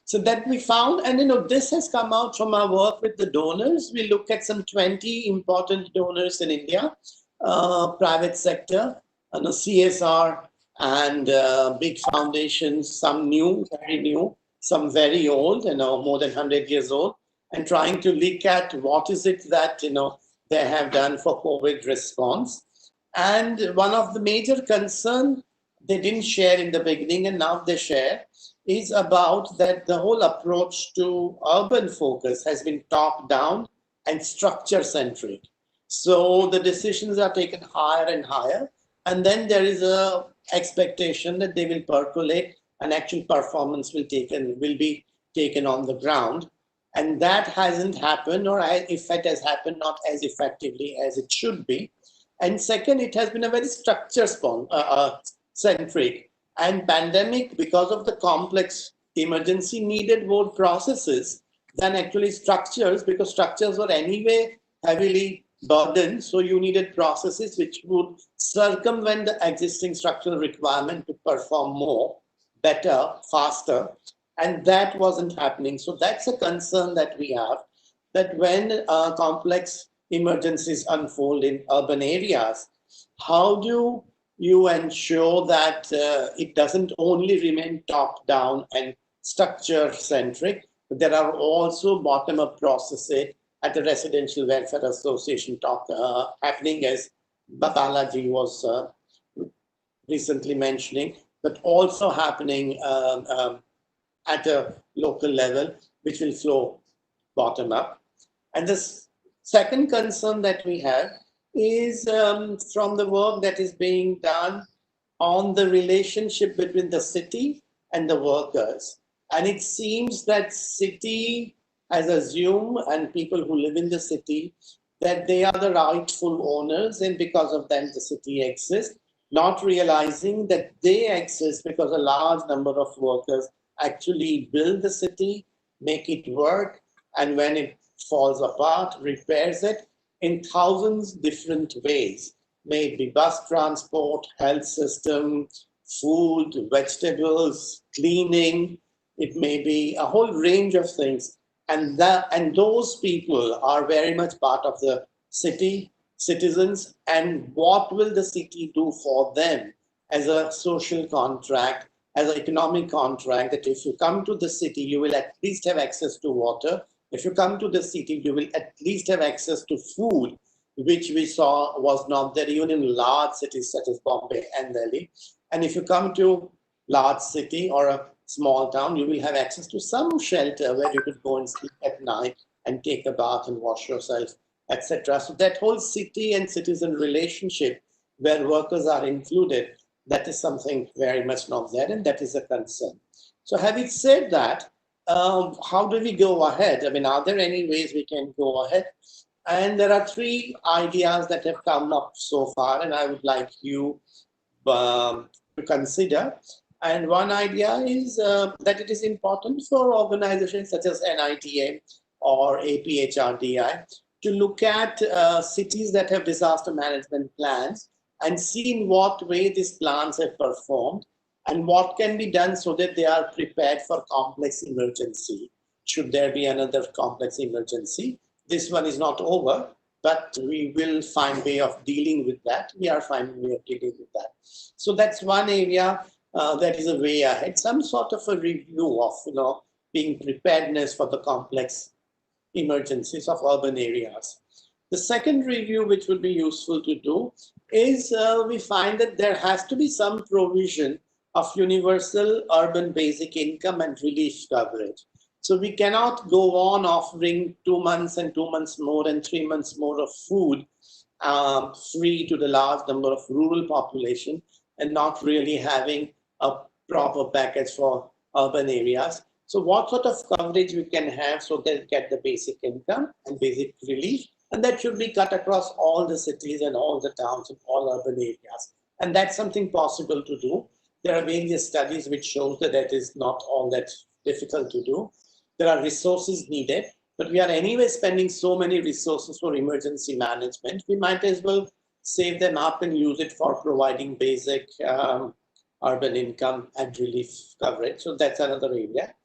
so that we found, and this has come out from our work with the donors. We look at some 20 important donors in India, private sector, CSR, and big foundations, some new, very new, some very old, more than 100 years old, and trying to look at what is it that they have done for COVID response. And one of the major concerns they didn't share in the beginning, and now they share, is about that the whole approach to urban focus has been top-down and structure-centric. So the decisions are taken higher and higher, and then there is a expectation that they will percolate and actual performance will be taken on the ground. And that hasn't happened, or if it has happened, not as effectively as it should be. And second, it has been a very structure-centric. And pandemic, because of the complex emergency, needed more processes than actually structures, because structures were anyway heavily burdened. So you needed processes which would circumvent the existing structural requirement to perform more, better, faster. And that wasn't happening. So that's a concern that we have, that when complex emergencies unfold in urban areas, how do you ensure that it doesn't only remain top-down and structure-centric, but there are also bottom-up processes at the Residential Welfare Association happening, as Balaji was recently mentioning, but also happening at a local level, which will flow bottom-up. And the second concern that we have is from the work that is being done on the relationship between the city and the workers. And it seems that city has assumed, and people who live in the city, that they are the rightful owners, and because of them the city exists, not realizing that they exist because a large number of workers actually build the city, make it work, and when it falls apart, repairs it in thousands different ways. May it be bus transport, health system, food, vegetables, cleaning. It may be a whole range of things. And those people are very much part of the city, citizens. And what will the city do for them as a social contract, as an economic contract, that if you come to the city, you will at least have access to water. If you come to the city, you will at least have access to food, which we saw was not there even in large cities such as Bombay and Delhi. And if you come to large city or a small town, you will have access to some shelter where you could go and sleep at night and take a bath and wash yourself, etc. So that whole city and citizen relationship where workers are included, that is something very much not there, and that is a concern. So having said that, how do we go ahead? I mean, are there any ways we can go ahead? And there are three ideas that have come up so far, and I would like you to consider. And one idea is that it is important for organizations such as NITA or APHRDI to look at cities that have disaster management plans and see in what way these plans have performed and what can be done so that they are prepared for complex emergency. should there be another complex emergency. This one is not over, but we will find way of dealing with that. We are finding way of dealing with that. So that's one area that is a way ahead. Some sort of a review of, being preparedness for the complex emergencies of urban areas. The second review, which would be useful to do, is we find that there has to be some provision of universal urban basic income and relief coverage. So we cannot go on offering 2 months and 2 months more and 3 months more of food free to the large number of rural population and not really having a proper package for urban areas. So what sort of coverage we can have so they get the basic income and basic relief, and that should be cut across all the cities and all the towns and all urban areas. And that's something possible to do. There are various studies which show that that is not all that difficult to do. There are resources needed, but we are anyway spending so many resources for emergency management. We might as well save them up and use it for providing basic urban income and relief coverage. So that's another area.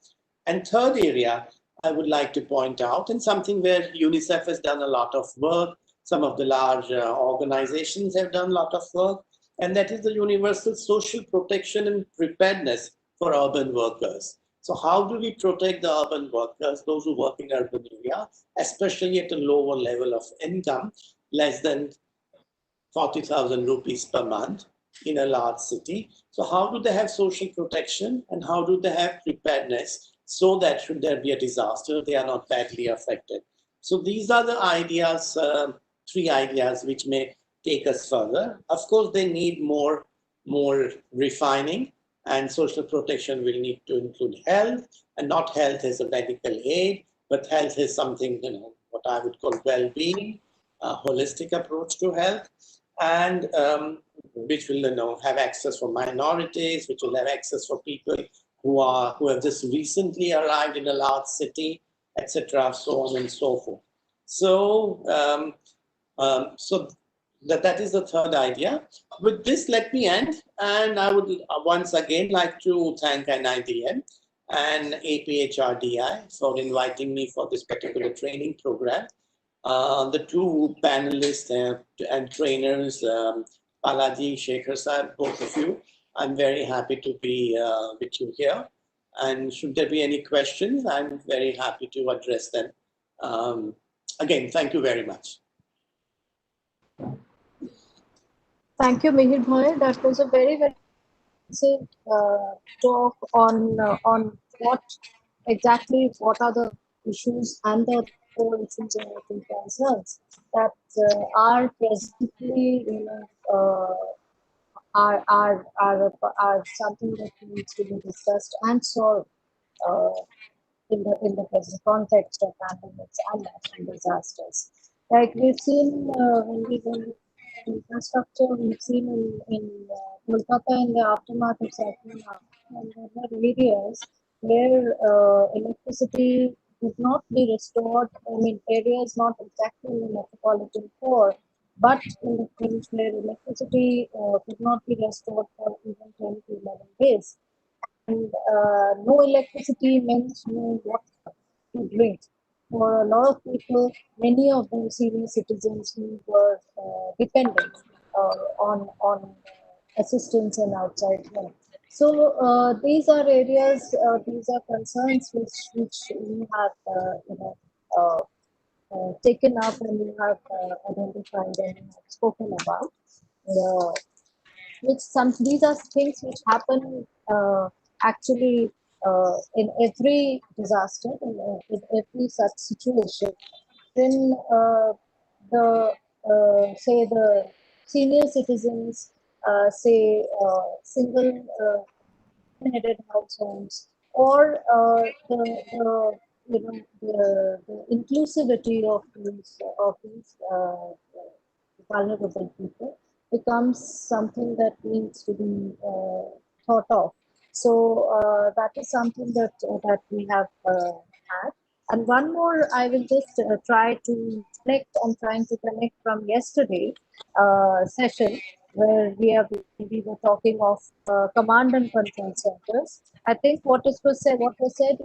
And third area I would like to point out, and something where UNICEF has done a lot of work, some of the large organizations have done a lot of work, and that is the universal social protection and preparedness for urban workers. So how do we protect the urban workers, those who work in urban area, especially at a lower level of income, less than 40,000 rupees per month in a large city? So how do they have social protection and how do they have preparedness so that should there be a disaster, they are not badly affected? So these are the ideas, 3 ideas which may take us further. Of course, they need more refining, and social protection will need to include health, and not health as a medical aid, but health is something, what I would call well-being, a holistic approach to health, and which will have access for minorities, which will have access for people who have just recently arrived in a large city, etc., so on and so forth. So, that is the third idea. With this, let me end, and I would once again like to thank NIDM and APHRDI for inviting me for this particular training program. The 2 panelists and trainers, Balaji, Shekhar sir, both of you, I'm very happy to be with you here. And should there be any questions, I'm very happy to address them. Again, thank you very much. Thank you, Mihir Bhai. That was a very, very interesting talk on what exactly, what are the issues and the issues and concerns that are presently, are something that needs to be discussed and solved in the present context of pandemics and natural disasters. Like we've seen when we infrastructure, we've seen in Kolkata in the aftermath of Cyclone, and there were areas where electricity could not be restored. I mean, areas not exactly in the metropolitan core, but in the things where electricity could not be restored for even 10 to 11 days. And no electricity meant no water to drink. For a lot of people, many of them senior citizens who were dependent on assistance and outside help. So these are areas, these are concerns which we have taken up and we have identified and have spoken about. These are things which happen actually in every disaster, in every such situation. When say the senior citizens, say single headed households, or the inclusivity of these vulnerable people becomes something that needs to be thought of. So that is something that we have had. And one more, I will just try to connect. I'm trying to connect from yesterday session where we were talking of command and control centers. I think what was said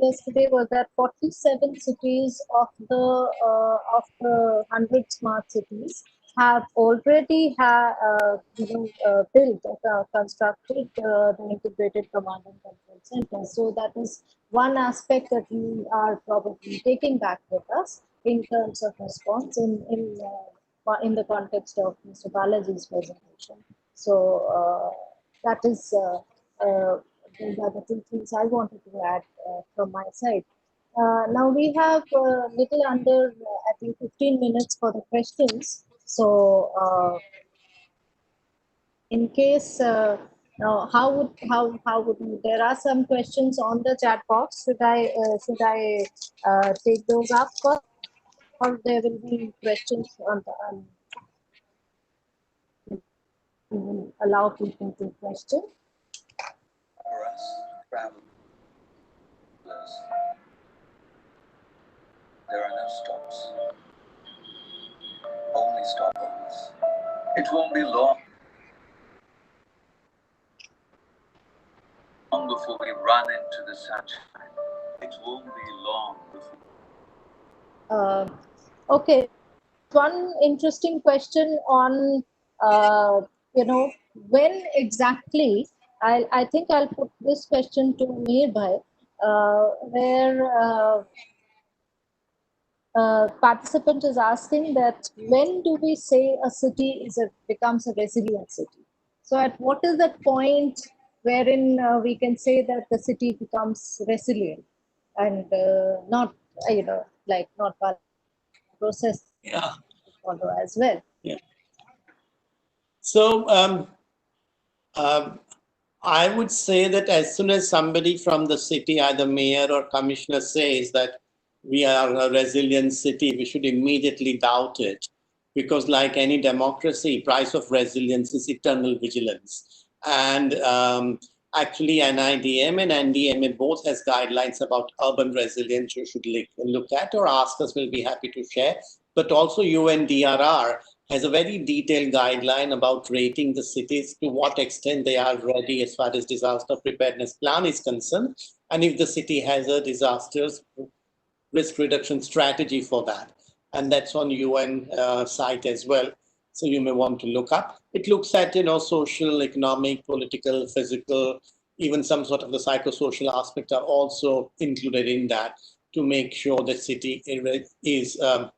yesterday was that 47 cities of the 100 smart cities have already built constructed the integrated command and control center. So that is one aspect that we are probably taking back with us in terms of response in the context of Mr. Balaji's presentation. So that is those are the two things I wanted to add from my side. Now we have little under, I think, 15 minutes for the questions. So in case, now how would you, there are some questions on the chat box. Should I take those up first, or there will be questions on the we will allow people to question? For us, travelers, there are no stops, only stopovers. It won't be long before we run into the sunshine. It won't be long before. Okay, one interesting question on when exactly. I think I'll put this question to Mir Bhai, where participant is asking that when do we say a city becomes a resilient city? So at what is that point wherein we can say that the city becomes resilient and not not by process follow as well? Yeah. So I would say that as soon as somebody from the city, either mayor or commissioner, says that we are a resilient city, we should immediately doubt it. Because like any democracy, price of resilience is eternal vigilance. And actually NIDM and NDMA both has guidelines about urban resilience you should look at or ask us, we'll be happy to share. But also UNDRR has a very detailed guideline about rating the cities to what extent they are ready as far as disaster preparedness plan is concerned, and if the city has a disasters risk reduction strategy for that. And that's on UN site as well. So you may want to look up. It looks at, social, economic, political, physical, even some sort of the psychosocial aspect are also included in that to make sure the city is to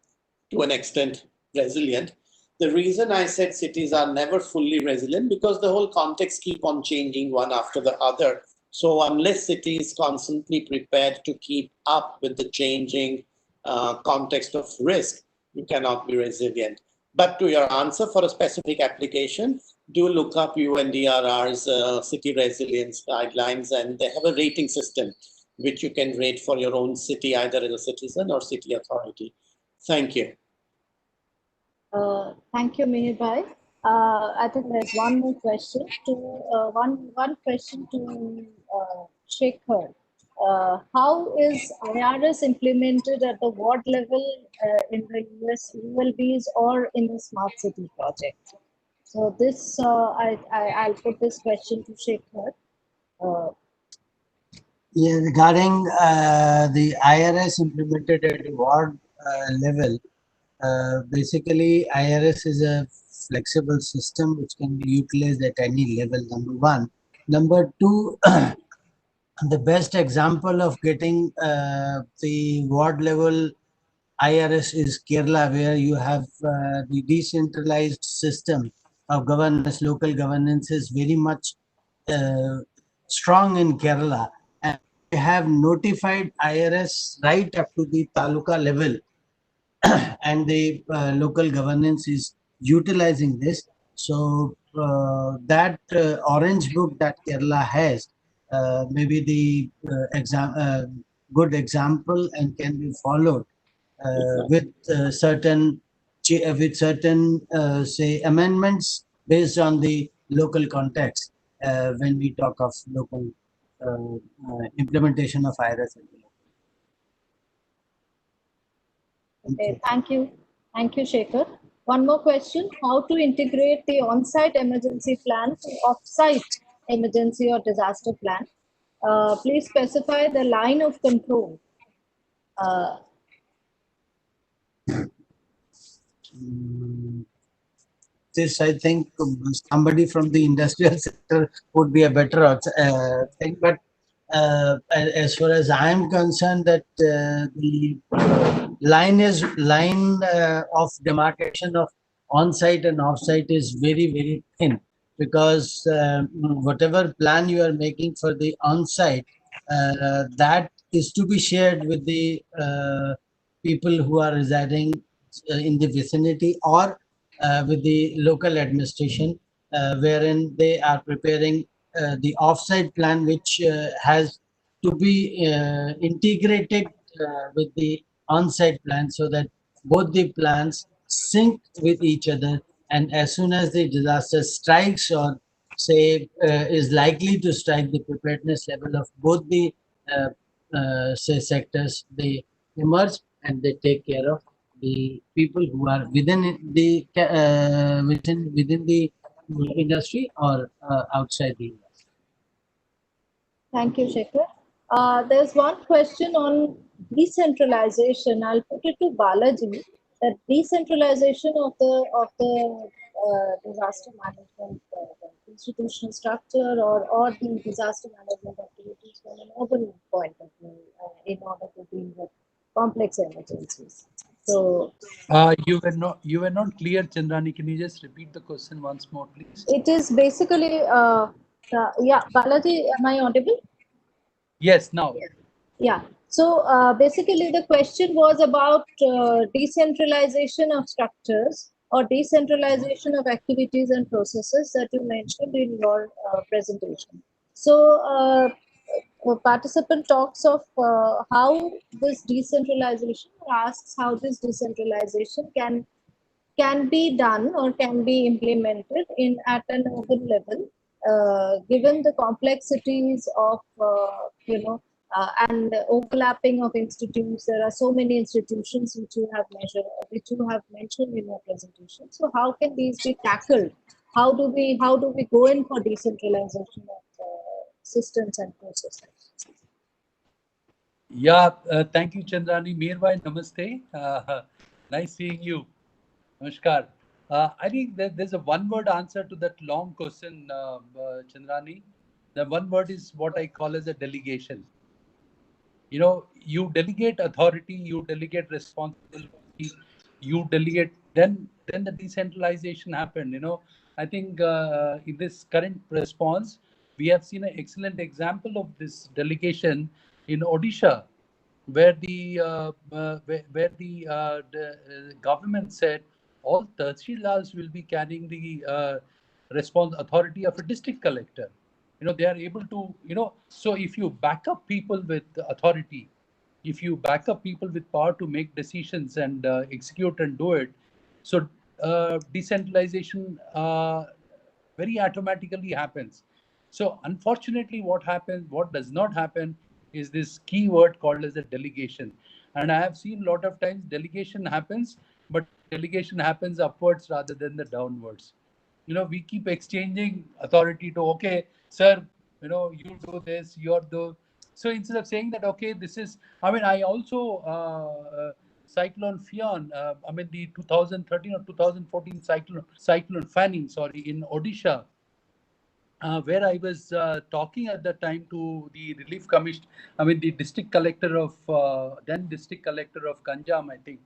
an extent resilient. The reason I said cities are never fully resilient because the whole context keep on changing one after the other. So unless city is constantly prepared to keep up with the changing context of risk, you cannot be resilient. But to your answer for a specific application, do look up UNDRR's city resilience guidelines, and they have a rating system which you can rate for your own city, either as a citizen or city authority. Thank you. Thank you, Mihir Bhai. I think there's one more question one question to Shekhar. How is IRS implemented at the ward level in the US ULBs or in the smart city project? So this I'll put this question to Shekhar. Yeah, regarding the IRS implemented at the ward level, basically IRS is a flexible system which can be utilized at any level, number one. Number two, the best example of getting the ward level IRS is Kerala, where you have the decentralized system of governance. Local governance is very much strong in Kerala, and we have notified IRS right up to the taluka level, and the local governance is utilizing this. So that orange book that Kerala has maybe the good example and can be followed with certain say amendments based on the local context when we talk of local implementation of IRS. Okay, thank you, Shekhar. One more question: how to integrate the on-site emergency plan to off-site emergency or disaster plan? Please specify the line of control. This, I think, somebody from the industrial sector would be a better thing. But as far as I am concerned, that the line of demarcation of on-site and off-site is very, very thin, because whatever plan you are making for the on-site, that is to be shared with the people who are residing in the vicinity, or with the local administration, wherein they are preparing the offsite plan, which has to be integrated with the on-site plan, so that both the plans sync with each other. And as soon as the disaster strikes, or say is likely to strike, the preparedness level of both the say sectors, they emerge and they take care of the people who are within the industry, or outside the industry. Thank you, Shekhar. There's one question on decentralization. I'll put it to Balaji. That decentralization of the disaster management institutional structure, or the disaster management activities from an urban point of view, in order to deal with complex emergencies. So You were not clear, Chandrani. Can you just repeat the question once more, please? it is basically, yeah, Balaji, am I audible? Yes, now. Yeah. So basically, the question was about decentralization of structures, or decentralization of activities and processes that you mentioned in your presentation. So a participant talks of how this decentralization, or asks how this decentralization can be done or can be implemented in at an urban level, given the complexities of and overlapping of institutes. There are so many institutions which you have mentioned in your presentation. So how can these be tackled? How do we go in for decentralization of systems and processes? Yeah, thank you, Chandrani. Meerbai, namaste. Nice seeing you. Namaskar. I think that there's a one-word answer to that long question, Chandrani. The one word is what I call as a delegation. You delegate authority, you delegate responsibility, you delegate, then the decentralization happened. I think in this current response, we have seen an excellent example of this delegation in Odisha, where the government said all tahsildars will be carrying the response authority of a district collector. They are able to, so if you back up people with authority, if you back up people with power to make decisions and execute and do it, so decentralization very automatically happens. So unfortunately, what does not happen, is this key word called as a delegation. And I have seen a lot of times delegation happens, but delegation happens upwards rather than the downwards. We keep exchanging authority to, okay, sir, you do this, you're the. So instead of saying that, okay, this is, I also cyclone Fion, the 2013 or 2014 cyclone Fanny, sorry, in Odisha, where I was talking at that time to the relief commission, the district collector of then district collector of Ganjam, I think.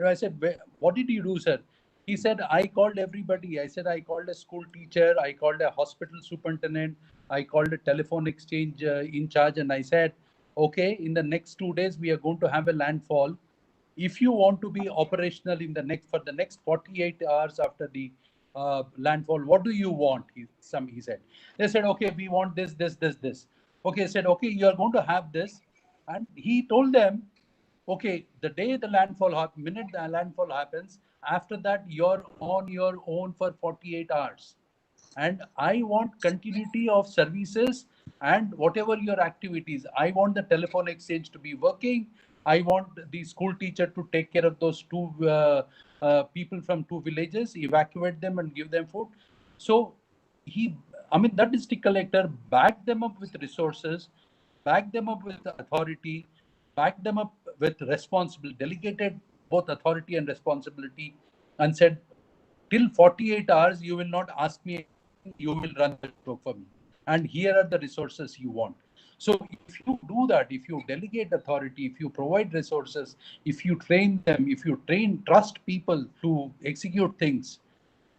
I said, "What did you do, sir?" He said, "I called everybody." I said, "I called a school teacher, I called a hospital superintendent, I called a telephone exchange in charge, and I said, okay, in the next 2 days we are going to have a landfall. If you want to be operational in the next 48 hours after the landfall, what do you want?" He said. They said, okay, we want this, this, this, this. Okay, I said, okay, you are going to have this. And he told them, okay, the day the minute the landfall happens, after that, you're on your own for 48 hours. And I want continuity of services and whatever your activities. I want the telephone exchange to be working. I want the school teacher to take care of those two people from two villages, evacuate them and give them food. So that district collector backed them up with resources, backed them up with authority, backed them up with responsibility, delegated both authority and responsibility, and said, till 48 hours, you will not ask me, you will run the show for me. And here are the resources you want. So if you do that, if you delegate authority, if you provide resources, if you train them, if you trust people to execute things,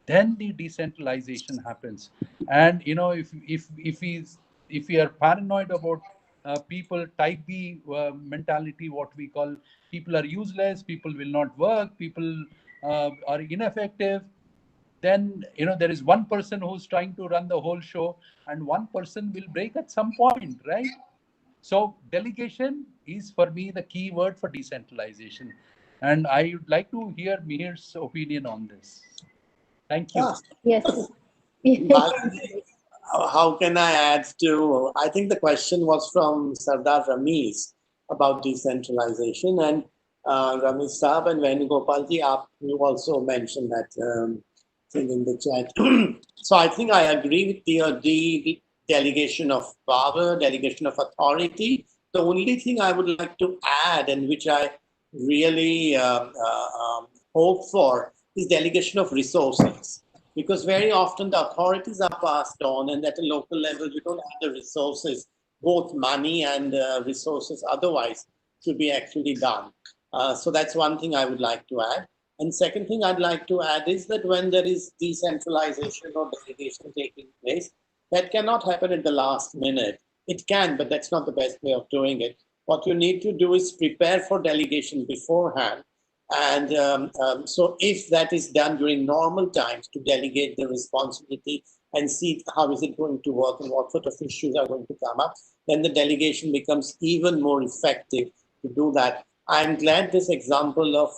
then the decentralization happens. And if we are paranoid about people type B mentality, what we call people are useless, people will not work, people are ineffective, then there is one person who's trying to run the whole show, and one person will break at some point, right? So delegation is for me the key word for decentralization, and I would like to hear Mihir's opinion on this. Thank you. Yes. Balaji, how can I add to? I think the question was from Sardar Ramesh about decentralization, and Ramesh Saab and Venugopalji, you also mentioned that thing in the chat. So I think I agree with the delegation of power, delegation of authority. The only thing I would like to add, and which I really hope for, is delegation of resources. Because very often the authorities are passed on, and at a local level, you don't have the resources, both money and resources otherwise, to be actually done. So that's one thing I would like to add. And second thing I'd like to add is that when there is decentralization or delegation taking place, that cannot happen at the last minute. It can, but that's not the best way of doing it. What you need to do is prepare for delegation beforehand. And so if that is done during normal times, to delegate the responsibility and see how is it going to work and what sort of issues are going to come up, then the delegation becomes even more effective to do that. I'm glad this example of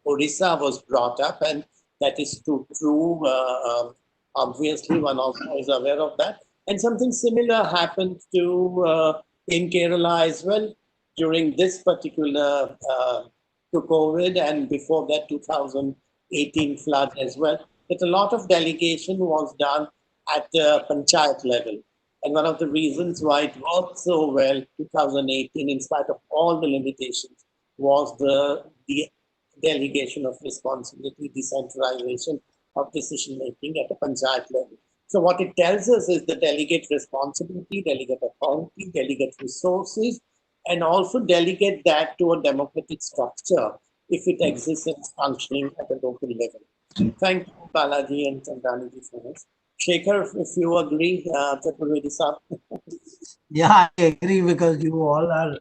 Odisha was brought up, and that is true. Obviously, one also is aware of that. And something similar happened in Kerala as well during this particular to COVID, and before that 2018 flood as well, that a lot of delegation was done at the panchayat level. And one of the reasons why it worked so well 2018, in spite of all the limitations, was the delegation of responsibility, decentralization of decision making at the panchayat level. So what it tells us is the delegate responsibility, delegate authority, delegate resources, and also delegate that to a democratic structure if it exists and is functioning at a local level. Thank you, Balaji and Chandraniji, for this. Shekhar, if you agree, Chaturvedi Saab. Yeah, I agree, because you all are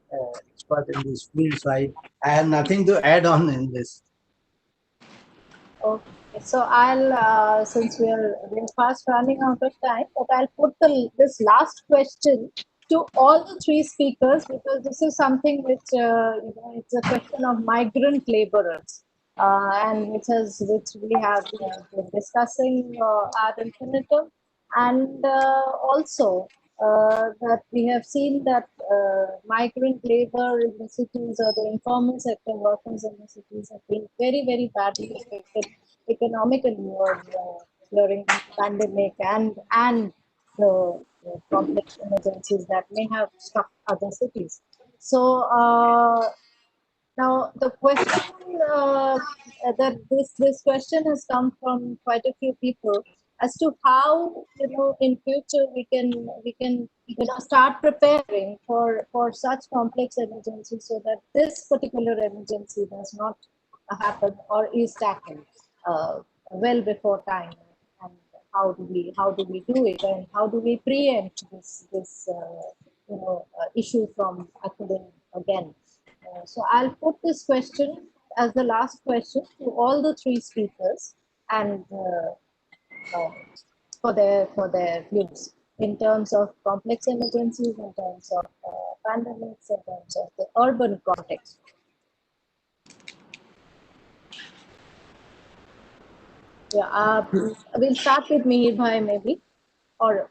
expert in this field, so I have nothing to add on in this. Okay, so I'll since we're fast running out of time, but I'll put this last question to all the three speakers, because this is something which it's a question of migrant laborers, and which we have been discussing ad infinitum, and also that we have seen that migrant labor in the cities, or the informal sector workers in the cities, have been very, very badly affected economically during the pandemic, and the complex emergencies that may have struck other cities. So now the question that this question has come from quite a few people as to how in future we can start preparing for such complex emergencies, so that this particular emergency does not happen or is tackled well before time. And how do we do it, and how do we preempt this issue from occurring again? So I'll put this question as the last question to all the three speakers, and for their views in terms of complex emergencies, in terms of pandemics, in terms of the urban context. Yeah, we'll start with Mihir Bhai maybe, or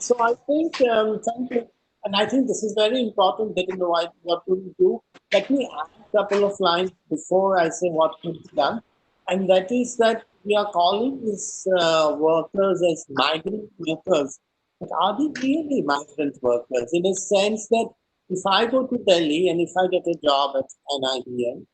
So I think, thank you. And I think this is very important, that what do we do. Let me add a couple of lines before I say what could be done. And that is that we are calling these workers as migrant workers. But are they really migrant workers? In a sense that if I go to Delhi and if I get a job at NIBM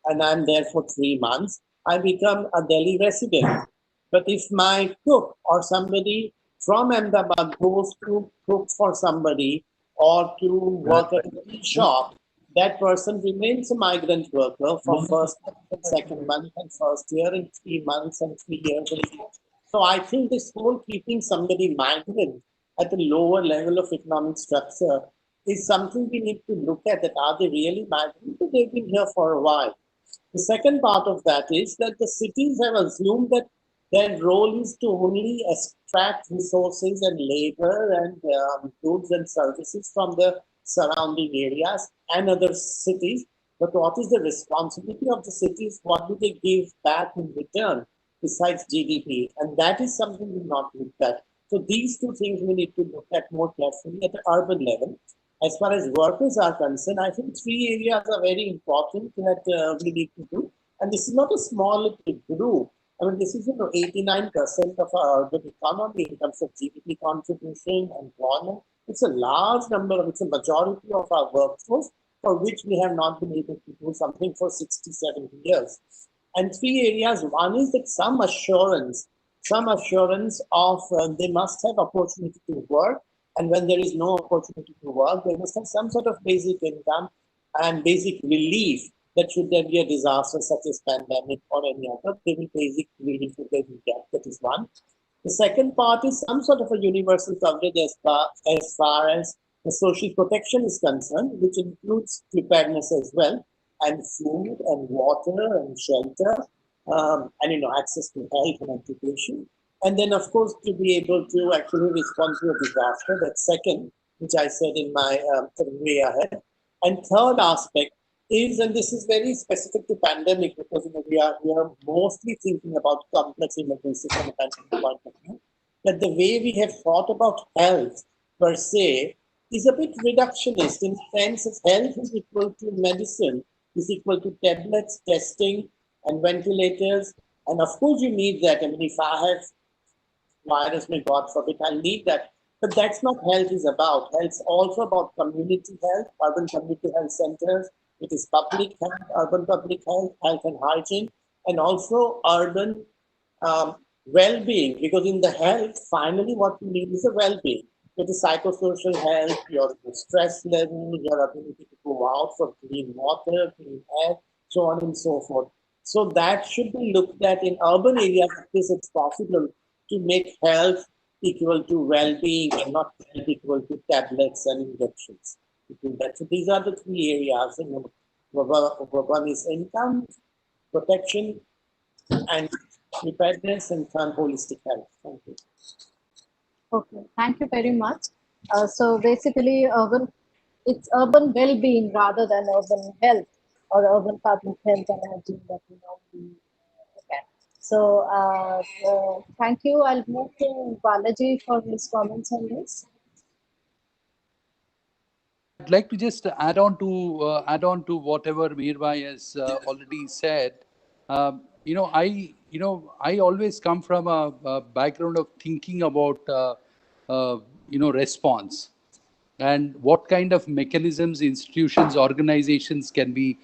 and I'm there for 3 months, I become a Delhi resident. But if my cook or somebody from Ahmedabad goes to cook for somebody or to work at a tea shop, that person remains a migrant worker for first month and second month and first year and 3 months and 3 years. So I think this whole keeping somebody migrant at a lower level of economic structure is something we need to look at, that are they really migrant? They've been here for a while. The second part of that is that the cities have assumed that their role is to only extract resources and labor and goods and services from the surrounding areas and other cities. But what is the responsibility of the cities? What do they give back in return besides GDP? And that is something we've not looked at. So these two things we need to look at more carefully at the urban level. As far as workers are concerned, I think three areas are very important that we need to do. And this is not a small group. I mean, this is 89% of our urban economy in terms of GDP contribution, employment. It's a large number, it's a majority of our workforce for which we have not been able to do something for 60, 70 years. And three areas. One is that some assurance of they must have opportunity to work. And when there is no opportunity to work, they must have some sort of basic income and basic relief, that should there be a disaster such as pandemic or any other, they will basic relief that they will get. That is one. The second part is some sort of a universal coverage as far as the social protection is concerned, which includes preparedness as well, and food and water and shelter, and access to health and education. And then, of course, to be able to actually respond to a disaster. That's second, which I said in my way ahead. And third aspect is, and this is very specific to pandemic, because we are mostly thinking about complex emergencies from a pandemic point of view, that the way we have thought about health per se is a bit reductionist, in the sense that health is equal to medicine, is equal to tablets, testing, and ventilators. And of course, you need that. I mean, if I have virus, may God forbid, I'll need that. But that's not health is about. Health's also about community health, urban community health centers. It is public health, urban public health, health and hygiene, and also urban well-being. Because in the health, finally, what you need is a well-being. It is psychosocial health, your stress level, your ability to go out for clean water, clean air, so on and so forth. So that should be looked at in urban areas because it's possible to make health equal to well-being and not health equal to tablets and injections. So these are the three areas. One is income, protection, and preparedness, and third, holistic health. Thank you. Okay, thank you very much. So basically, it's urban well-being rather than urban health or urban public health and hygiene that we normally look at. So thank you. I'll move to Balaji for his comments on this. I'd like to just add on to whatever Meerbai has already said. I always come from a background of thinking about response, and what kind of mechanisms, institutions, organizations can be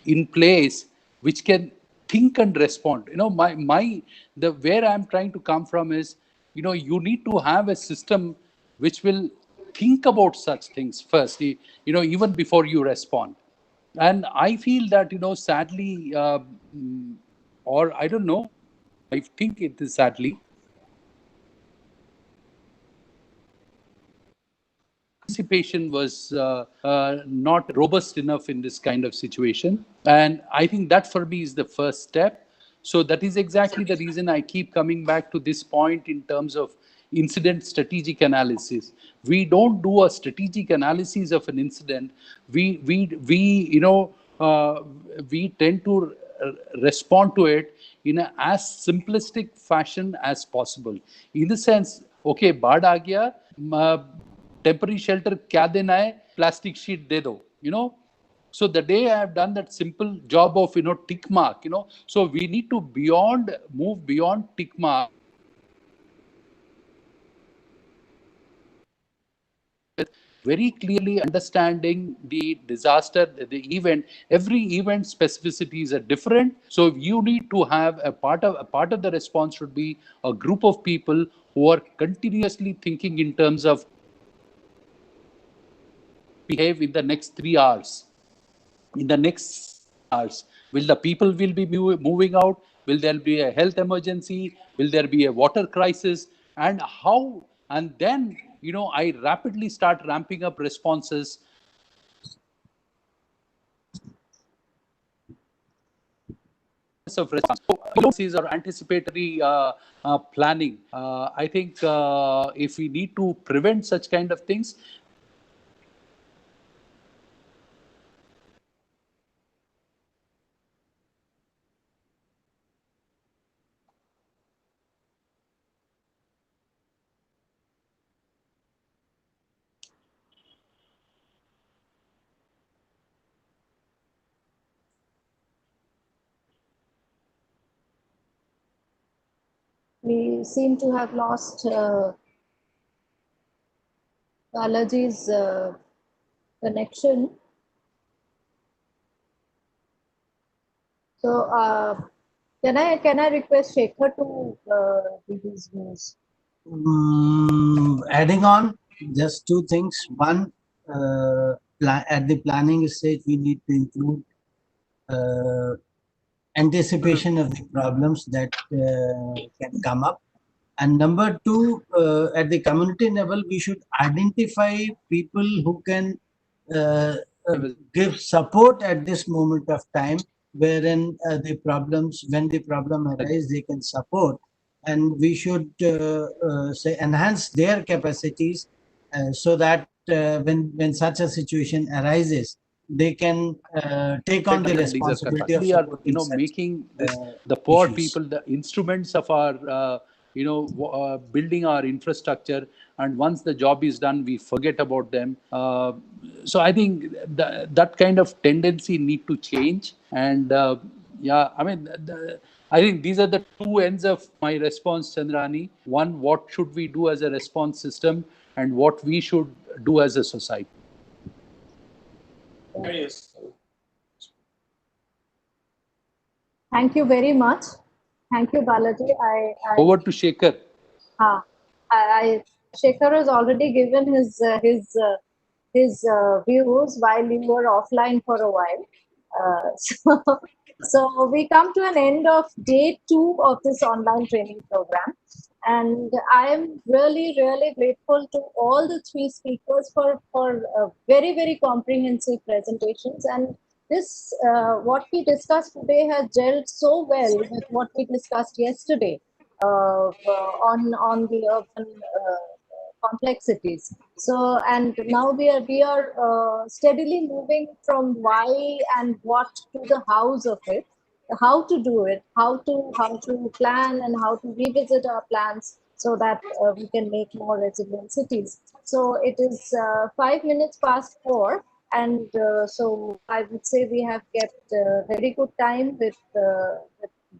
in place which can think and respond. The where I'm trying to come from is, you need to have a system which will think about such things first, even before you respond. And I feel that, sadly, or I don't know, I think it is sadly, participation was not robust enough in this kind of situation. And I think that for me is the first step. So that is exactly the reason I keep coming back to this point in terms of incident strategic analysis. We don't do a strategic analysis of an incident. We tend to respond to it in a as simplistic fashion as possible. In the sense, okay, baad aa gaya, temporary shelter क्या देना है, plastic sheet दे दो, you know. So the day I have done that simple job of, you know, tick mark, you know, so we need to move beyond tick mark. Very clearly understanding the disaster, the event. Every event specificities are different. So you need to have a part of the response should be a group of people who are continuously thinking in terms of behave in the next 3 hours. In the next hours, will the people will be moving out? Will there be a health emergency? Will there be a water crisis? And how? And then, you know, I rapidly start ramping up responses of response. These are anticipatory planning. I think if we need to prevent such kind of things, We seem to have lost Balaji's connection. So can I request Shekhar to give his views? Adding on just two things. One, at the planning stage, we need to include anticipation of the problems that can come up. And number two, at the community level, we should identify people who can uh, give support at this moment of time, wherein when the problem arises, they can support. And we should say enhance their capacities so that when such a situation arises, they can take on the responsibility of we are, supporting you know, such making this the poor issues. people the instruments of our you know, building our infrastructure, and once the job is done we forget about them. So I think that kind of tendency need to change. And yeah, I mean, I think these are the two ends of my response, Chandrani. One, what should we do as a response system, and what we should do as a society. Yes. Thank you very much. Thank you, Balaji. Over to Shekhar. Shekhar has already given his views while you were offline for a while. So we come to an end of day 2 of this online training program. And I am really, really grateful to all the 3 speakers for very, very comprehensive presentations. And this, what we discussed today has gelled so well with what we discussed yesterday on the urban complexities. So, and now we are steadily moving from why and what to the hows of it, how to do it, how to plan and how to revisit our plans so that we can make more resilient cities. So it is 5 minutes past 4, and so I would say we have kept very good time with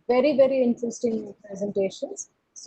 very, very interesting presentations.